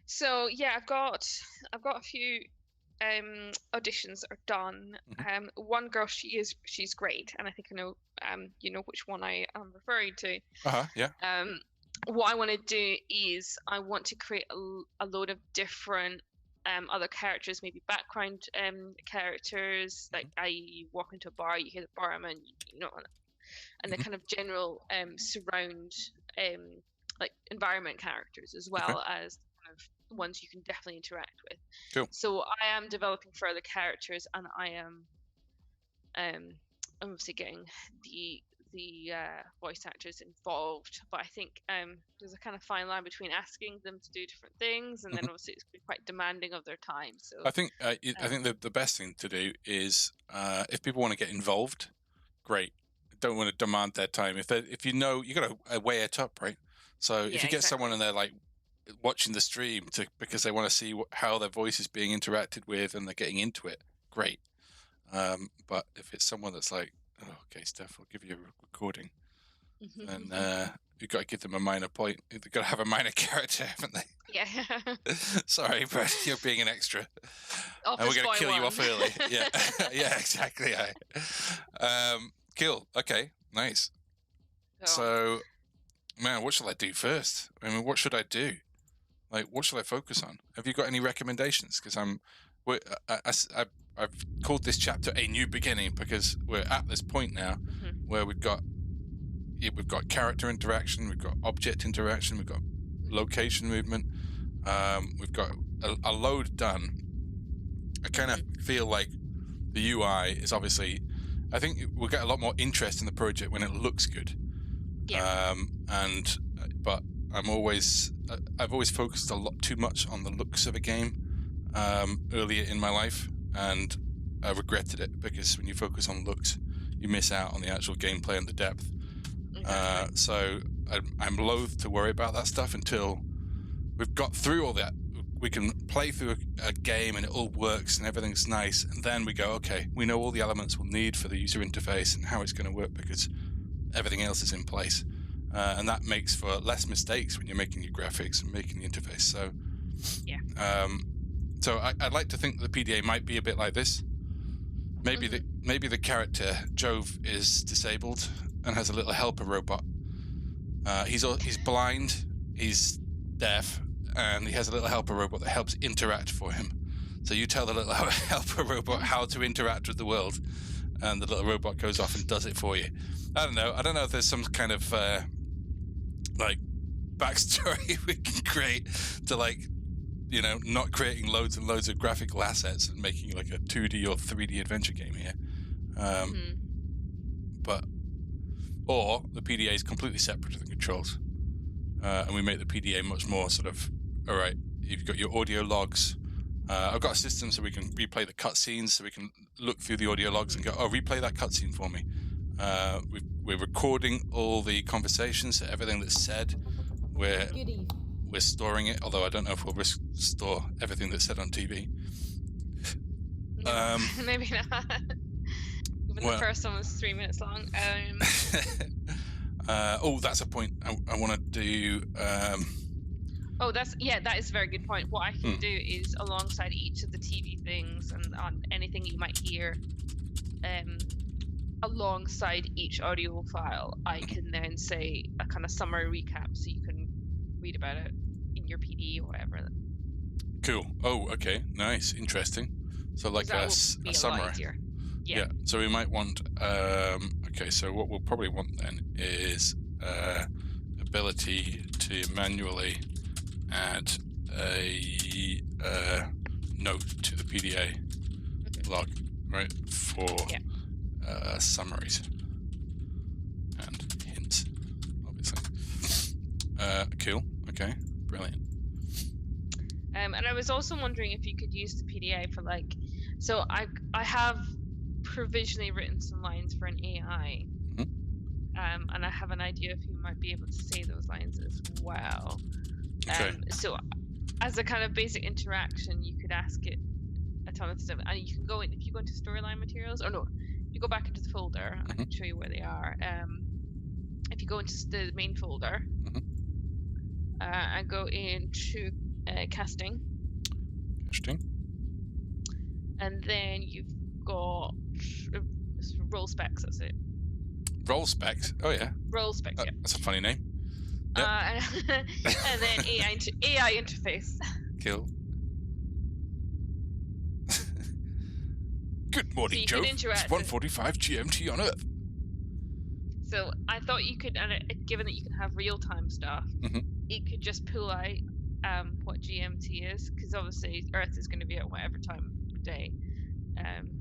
So yeah, I've got a few auditions that are done. One girl, she's great, and I think I know which one I am referring to. Yeah. What I want to do is I want to create a load of different other characters, maybe background characters, like you walk into a bar, you hear the barman, and the kind of general surround like environment characters, as well as kind of ones you can definitely interact with. Cool. So I am developing further characters, and I am obviously getting the voice actors involved, but I think there's a kind of fine line between asking them to do different things, and then obviously it's quite demanding of their time. So I think the best thing to do is if people want to get involved, great. Don't want to demand their time. If you got to weigh it up, right? So if you get someone and they're like watching the stream because they want to see how their voice is being interacted with and they're getting into it, great. But if it's someone that's like, oh, okay, Steph, I'll give you a recording, and you've got to give them a minor point. They've got to have a minor character, haven't they? Yeah. Sorry, but you're being an extra, and we're going to kill you off early. Yeah, yeah, exactly. Cool. Okay, nice. So, man, what shall I do first? I mean, what should I do? Like, what should I focus on? Have you got any recommendations? Because I've called this chapter A New Beginning because we're at this point now where we've got character interaction, we've got object interaction, we've got location movement, we've got a load done. I kind of feel like the UI is obviously, I think we'll get a lot more interest in the project when it looks good. Yeah. But I've always focused a lot too much on the looks of a game earlier in my life, and I regretted it because when you focus on looks, you miss out on the actual gameplay and the depth. So I'm loath to worry about that stuff until we've got through all that. We can play through a game and it all works and everything's nice, and then we go, okay, we know all the elements we'll need for the user interface and how it's going to work because everything else is in place. And that makes for less mistakes when you're making your graphics and making the interface. So, yeah. So I'd like to think that the PDA might be a bit like this. Maybe the character Jove is disabled and has a little helper robot. He's blind, he's deaf, and he has a little helper robot that helps interact for him. So you tell the little helper robot how to interact with the world, and the little robot goes off and does it for you. I don't know if there's some kind of like backstory we can create to, like, not creating loads and loads of graphical assets and making like a 2D or 3D adventure game here. Or the PDA is completely separate to the controls. And we make the PDA much more sort of, all right, you've got your audio logs. I've got a system so we can replay the cutscenes, so we can look through the audio logs and go, oh, replay that cutscene for me. We're recording all the conversations, so everything that's said. We're storing it, although I don't know if we'll store everything that's said on TV. No, maybe not. Even the first one was 3 minutes long. That's a point I want to do. That is a very good point. What I can do is, alongside each of the TV things and on anything you might hear, alongside each audio file, I can then say a kind of summary recap so you can read about it in your PD or whatever. Cool. Oh, okay. Nice. Interesting. So like a summary. Yeah. So we might want, okay, so what we'll probably want then is ability to manually add a note to the PDA log, right? For summaries and hints, obviously. Cool. Okay. Brilliant. And I was also wondering if you could use the PDA for like, so I have provisionally written some lines for an AI, and I have an idea if you might be able to say those lines as well. Okay. So as a kind of basic interaction, you could ask it a ton of stuff, and you can go in if you go into storyline materials, or no, you go back into the folder. I can show you where they are. If you go into the main folder, and go into casting, and then you've got roll specs. That's it. Roll specs. Oh yeah. Roll specs. Yeah. That's a funny name. Yep. And then AI interface. Cool. Good morning, you Joe. could It's interact 1:45 GMT on Earth. So I thought you could, given that you can have real-time stuff, it could just pull out what GMT is, because obviously Earth is going to be at whatever time of day.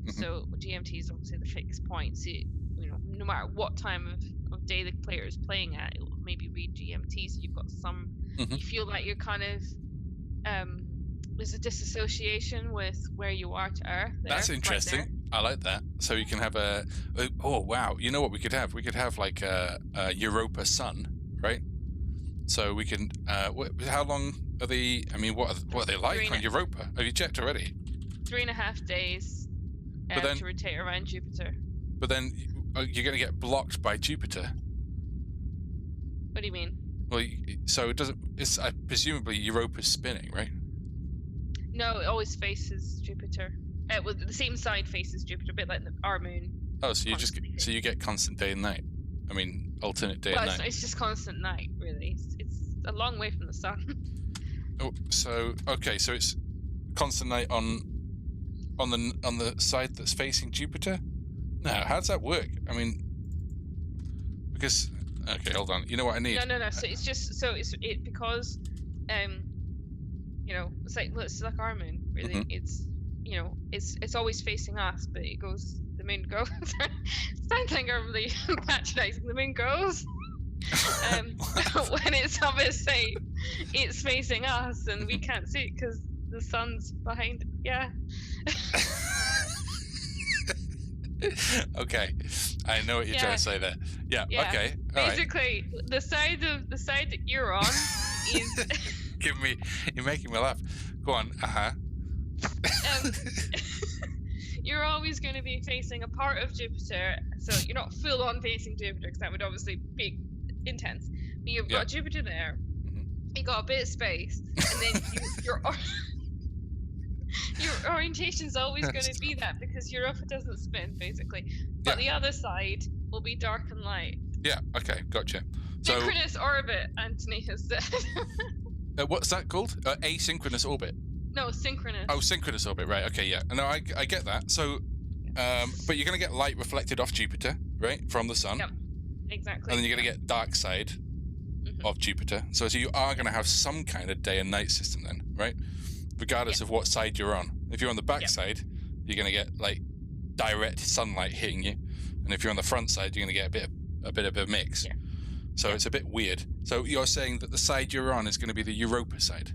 So GMT is obviously the fixed point. So no matter what time of day the player is playing at, it will maybe read GMT. So you've got some. You feel like you're kind of there's a disassociation with where you are to Earth. That's interesting. Right, I like that. So you can have oh wow, you know what we could have? We could have like a Europa sun, right? So we can. How long are they? I mean, what are they like on Europa? Have you checked already? 3.5 days to rotate around Jupiter. But then you're going to get blocked by Jupiter. What do you mean? Well, so it doesn't. It's presumably Europa's spinning, right? No, it always faces Jupiter. Well, the same side faces Jupiter, a bit like our moon. Oh, so you get constant day and night. I mean, alternate day and night. It's just constant night, really. It's a long way from the sun. Oh, so okay, so it's constant night on the side that's facing Jupiter. Now, how does that work? I mean, because hold on. You know what I need? No. So it's just because it's like our moon, really. It's it's always facing us, but the moon goes. Sounds like I'm really patronizing. The moon goes when it's obviously it's facing us, and we can't see it because the sun's behind. Yeah. Okay, I know what you're trying to say there. Yeah. Okay. Basically, right. the side that you're on is. You're making me laugh. Go on. You're always going to be facing a part of Jupiter, so you're not full on facing Jupiter, because that would obviously be intense. But you've got Jupiter there. You got a bit of space, and then your orientation is always going to be that, because Europa doesn't spin, basically. But the other side will be dark and light. Yeah. Okay. Gotcha. Synchronous orbit, Anthony has said. What's that called? Asynchronous orbit. No, synchronous. Oh, synchronous orbit, right? Okay, yeah. No, I get that. So, but you're going to get light reflected off Jupiter, right, from the sun. Yep, exactly. And then you're going to get dark side of Jupiter. So you are going to have some kind of day and night system then, right? Regardless of what side you're on. If you're on the back side, you're going to get like direct sunlight hitting you, and if you're on the front side, you're going to get a bit of a mix. Yeah. So it's a bit weird. So you're saying that the side you're on is going to be the Europa side?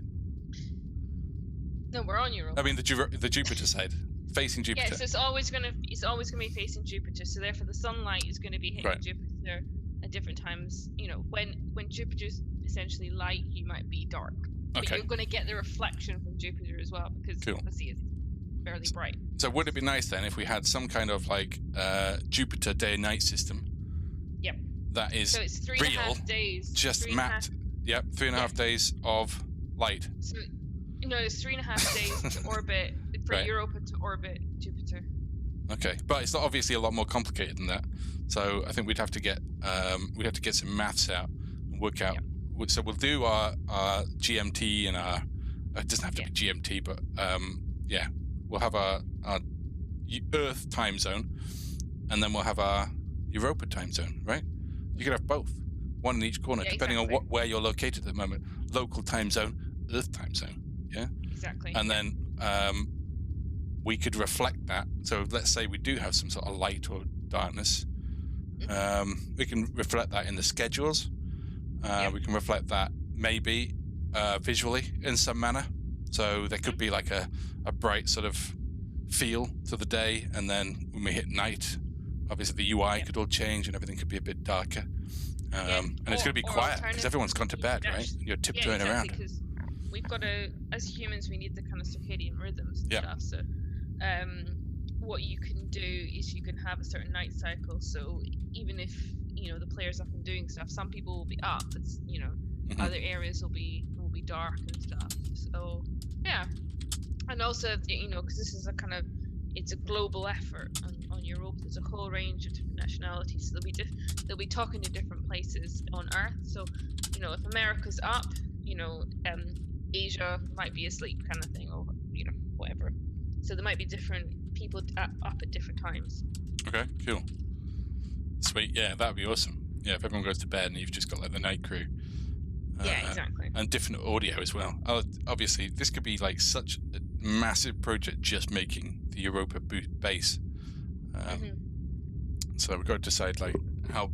No, we're on Europa. I mean the Jupiter side, facing Jupiter. Yeah, so it's always going to be facing Jupiter. So therefore, the sunlight is going to be hitting Jupiter at different times. When Jupiter's essentially light, you might be dark. But you're going to get the reflection from Jupiter as well, because obviously it's fairly bright. So would it be nice then if we had some kind of like Jupiter day and night system? Yep. That is so it's 3.5 days. Just mapped. Yep, 3.5 days of light. So, it's 3.5 days to orbit for Europa to orbit Jupiter. Okay, but it's obviously a lot more complicated than that. So I think we'd have to get some maths out and work out. Yep. So we'll do our GMT and our. It doesn't have to be GMT, but we'll have our Earth time zone, and then we'll have our Europa time zone. Right? You could have both, one in each corner, depending on where you're located at the moment. Local time zone, Earth time zone. Yeah. Exactly. And then we could reflect that. So let's say we do have some sort of light or darkness. We can reflect that in the schedules. We can reflect that maybe visually in some manner. So there could be like a bright sort of feel to the day, and then when we hit night, obviously the UI could all change and everything could be a bit darker. And it's going to be quiet because everyone's gone to bed, right? You're tiptoeing around. Because we've got as humans, we need the kind of circadian rhythms and stuff. So what you can do is you can have a certain night cycle. So even if the player's up and doing stuff, some people will be up. It's other areas will be dark and stuff. So yeah, and also because this is it's a global effort on Europa. There's a whole range of different nationalities. So they'll be talking to different places on Earth. So if America's up, Asia might be asleep, kind of thing, or whatever. So there might be different people up at different times. Okay, cool, sweet. Yeah, that'd be awesome. Yeah, if everyone goes to bed and you've just got like the night crew. Yeah, exactly. And different audio as well. Obviously, this could be like such a massive project just making the Europa base. So we've got to decide like how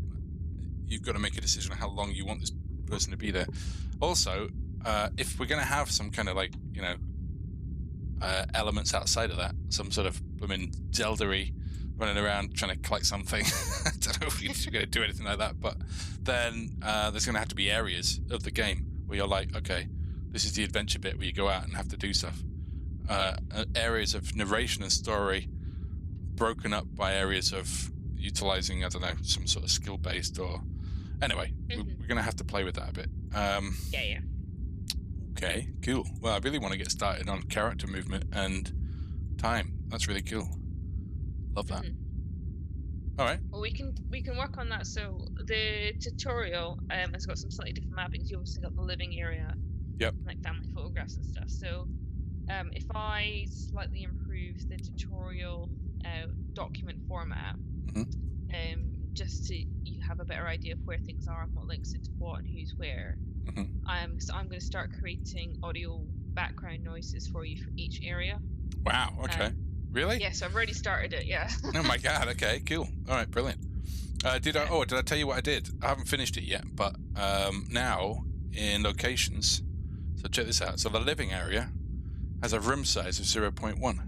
you've got to make a decision on how long you want this person to be there. Also, if we're going to have some kind of like elements outside of that, some sort of Zelda-y running around trying to collect something. I don't know if you're going to do anything like that, but then there's going to have to be areas of the game where you're like, okay, this is the adventure bit where you go out and have to do stuff. Areas of narration and story broken up by areas of utilizing, I don't know, some sort of skill-based or... Anyway, we're going to have to play with that a bit. Yeah. Okay, cool. Well, I really want to get started on character movement and time. That's really cool. Love that. All right. Well, we can work on that. So the tutorial has got some slightly different mappings. You obviously got the living area, like family photographs and stuff. So if I slightly improve the tutorial document format, just so you have a better idea of where things are and what links into what and who's where, so I'm going to start creating audio background noises for you for each area. Wow. Okay. Really? Yes, I've already started it. Yeah. Oh my god. Okay. Cool. All right. Brilliant. Did I tell you what I did? I haven't finished it yet, but now in locations. So check this out. So the living area has a room size of 0.1.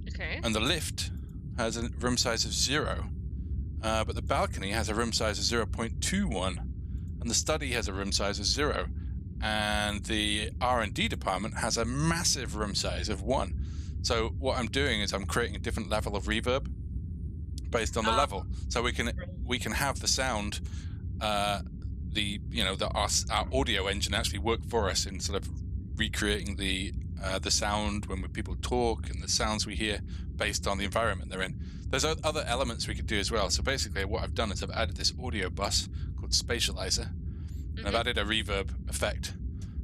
Okay. And the lift has a room size of 0. But the balcony has a room size of 0.21, and the study has a room size of 0, and the R&D department has a massive room size of 1. So what I'm doing is I'm creating a different level of reverb based on the level, so we can have the sound, our audio engine actually work for us in sort of recreating the sound when people talk and the sounds we hear based on the environment they're in. There's other elements we could do as well. So basically what I've done is I've added this audio bus called Spatializer, and I've added a reverb effect.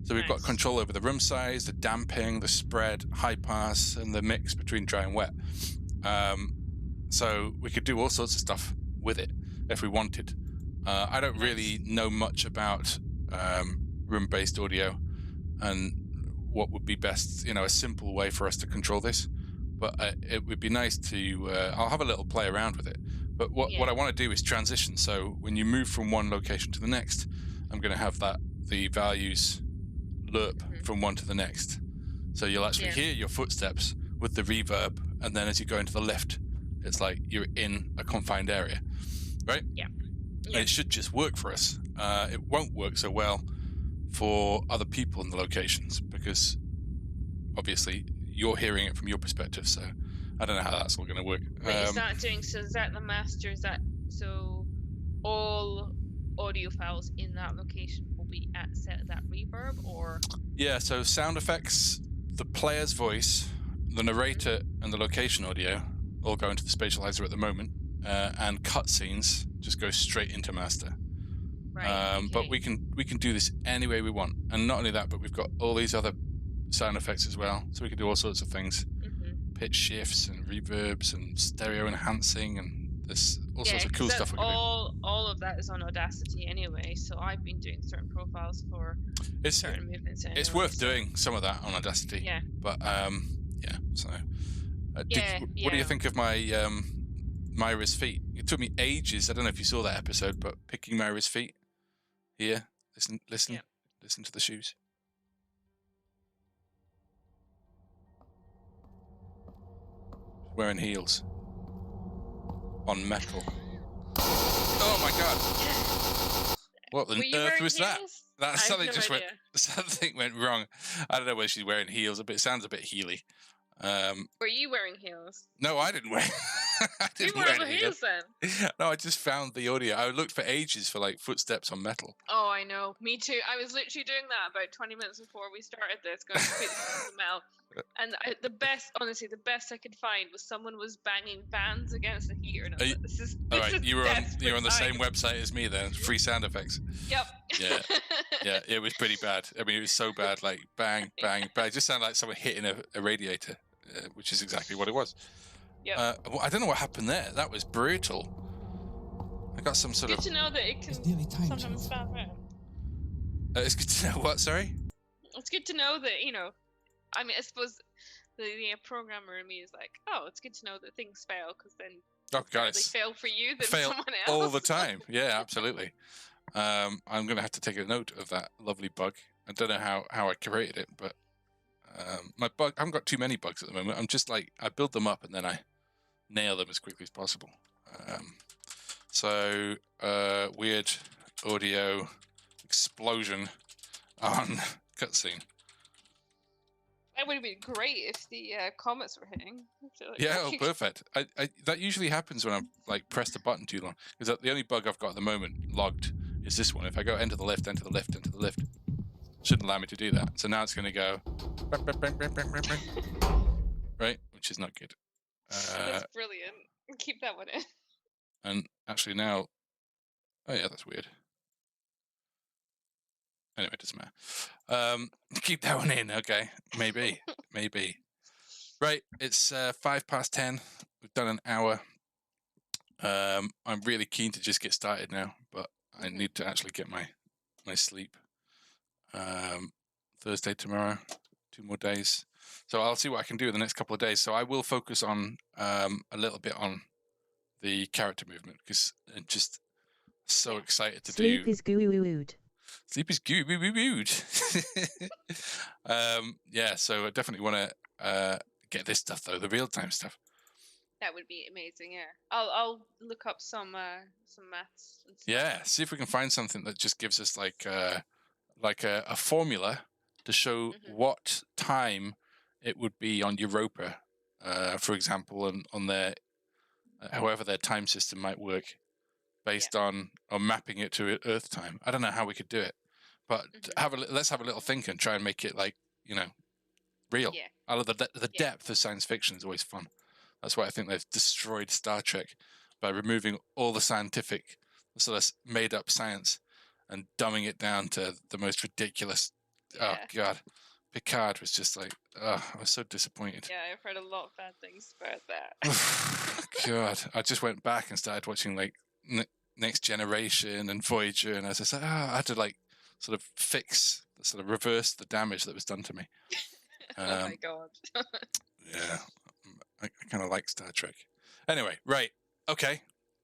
So we've got control over the room size, the damping, the spread, high pass, and the mix between dry and wet. So we could do all sorts of stuff with it if we wanted. I don't really know much about room-based audio and what would be best, a simple way for us to control this. But it would be nice to, I'll have a little play around with it. But what I want to do is transition. So when you move from one location to the next, I'm going to have the values loop from one to the next. So you'll actually hear your footsteps with the reverb. And then as you go into the lift, it's like you're in a confined area, right? Yeah. And it should just work for us. It won't work so well for other people in the locations because obviously you're hearing it from your perspective, so I don't know how that's all going to work. Is that the master? So all audio files in that location will be set at that reverb, or? Yeah, so sound effects, the player's voice, the narrator, and the location audio all go into the spatializer at the moment, and cutscenes just go straight into master. Right. Okay. But we can do this any way we want, and not only that, but we've got all these other sound effects as well, so we can do all sorts of things, pitch shifts and reverbs and stereo enhancing, and there's all sorts of cool stuff we can do. All of that is on Audacity anyway, so I've been doing certain profiles for certain movements anyway, it's worth doing some of that on Audacity. Yeah. But so what do you think of my Myra's feet. It took me ages. I don't know if you saw that episode, but picking Myra's feet. Here, listen to the shoes. Wearing heels on metal. Oh my god! What on earth was that? That something just went. Something went wrong. I don't know whether she's wearing heels, but it sounds a bit heely. Were you wearing heels? No, I didn't wear. I didn't You wear wore the heels then? No, I just found the audio. I looked for ages for like footsteps on metal. Oh, I know. Me too. I was literally doing that about 20 minutes before we started this, going to the mail. And the best I could find was someone was banging fans against the heater. And I was like, this is all right. You were on the same time. website as me then. Free sound effects. Yep. Yeah. It was pretty bad. I mean, it was so bad. Like bang, bang, bang. It just sounded like someone hitting a radiator, which is exactly what it was. Yeah. I don't know what happened there. That was brutal. I got some sort Good of. to know that it can It's nearly time, sometimes Joe. spam around. It's good to know what. Sorry. It's good to know that, you know. I mean, I suppose the programmer in me is like, oh, it's good to know that things fail, because then they fail for you than fail someone else. all the time. Yeah, absolutely. I'm going to have to take a note of that lovely bug. I don't know how I created it, but my bug. I haven't got too many bugs at the moment. I'm just like, I build them up and then I nail them as quickly as possible. So weird audio explosion on cutscene. That would have been great if the comments were hitting. Yeah, oh, perfect. I that usually happens when I'm like pressed the button too long, because the only bug I've got at the moment logged is this one. If I go enter the lift, shouldn't allow me to do that. So now it's going to go right, which is not good. That's brilliant. Keep that one in. And actually now, oh yeah, that's weird. Anyway, it doesn't matter. Keep that one in, okay? Maybe. Right, it's 10:05. We've done an hour. I'm really keen to just get started now, but I need to actually get my sleep. Thursday, tomorrow, 2 more days. So I'll see what I can do in the next couple of days. So I will focus on a little bit on the character movement, because I'm just so excited to Sleep do. is gooey-wooed. Sleep is good. Yeah, so I definitely want to get this stuff though, the real time stuff. That would be amazing. Yeah, I'll look up some maths. And stuff. Yeah, see if we can find something that just gives us like a formula to show what time it would be on Europa, for example, and on their however their time system might work, based on mapping it to Earth time. I don't know how we could do it, but let's have a little think and try and make it like, you know, real. Yeah. I love the depth of science fiction is always fun. That's why I think they've destroyed Star Trek, by removing all the scientific, sort of made up science, and dumbing it down to the most ridiculous. Oh God, Picard was just like, I was so disappointed. Yeah, I've heard a lot of bad things about that. God, I just went back and started watching like Next Generation and Voyager, and I was just like, I had to like sort of sort of reverse the damage that was done to me. Oh my God. Yeah, I kind of like Star Trek. Anyway, right, okay.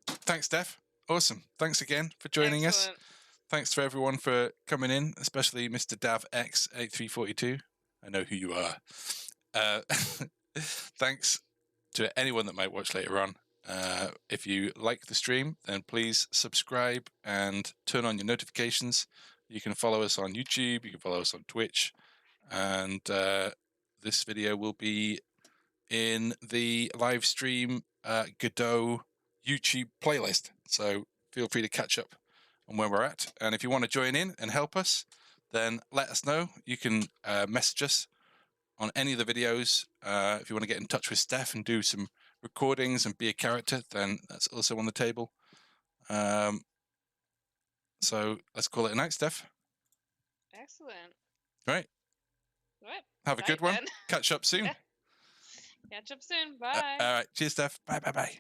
Thanks, Steph. Awesome. Thanks again for joining us. Thanks to everyone for coming in, especially Mr. Dav X8342. I know who you are. Thanks to anyone that might watch later on. If you like the stream, then please subscribe and turn on your notifications. You can follow us on YouTube. You can follow us on Twitch. And this video will be in the live stream Godot YouTube playlist. So feel free to catch up on where we're at. And if you want to join in and help us, then let us know. You can message us on any of the videos. If you want to get in touch with Steph and do some recordings and be a character, then that's also on the table. So let's call it a night, Steph. Excellent. Right. Have a good one. Catch up soon. Catch up soon. Bye. All right. Cheers, Steph. Bye.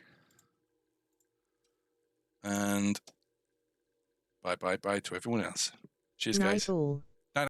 And bye to everyone else. Cheers, guys. Night all.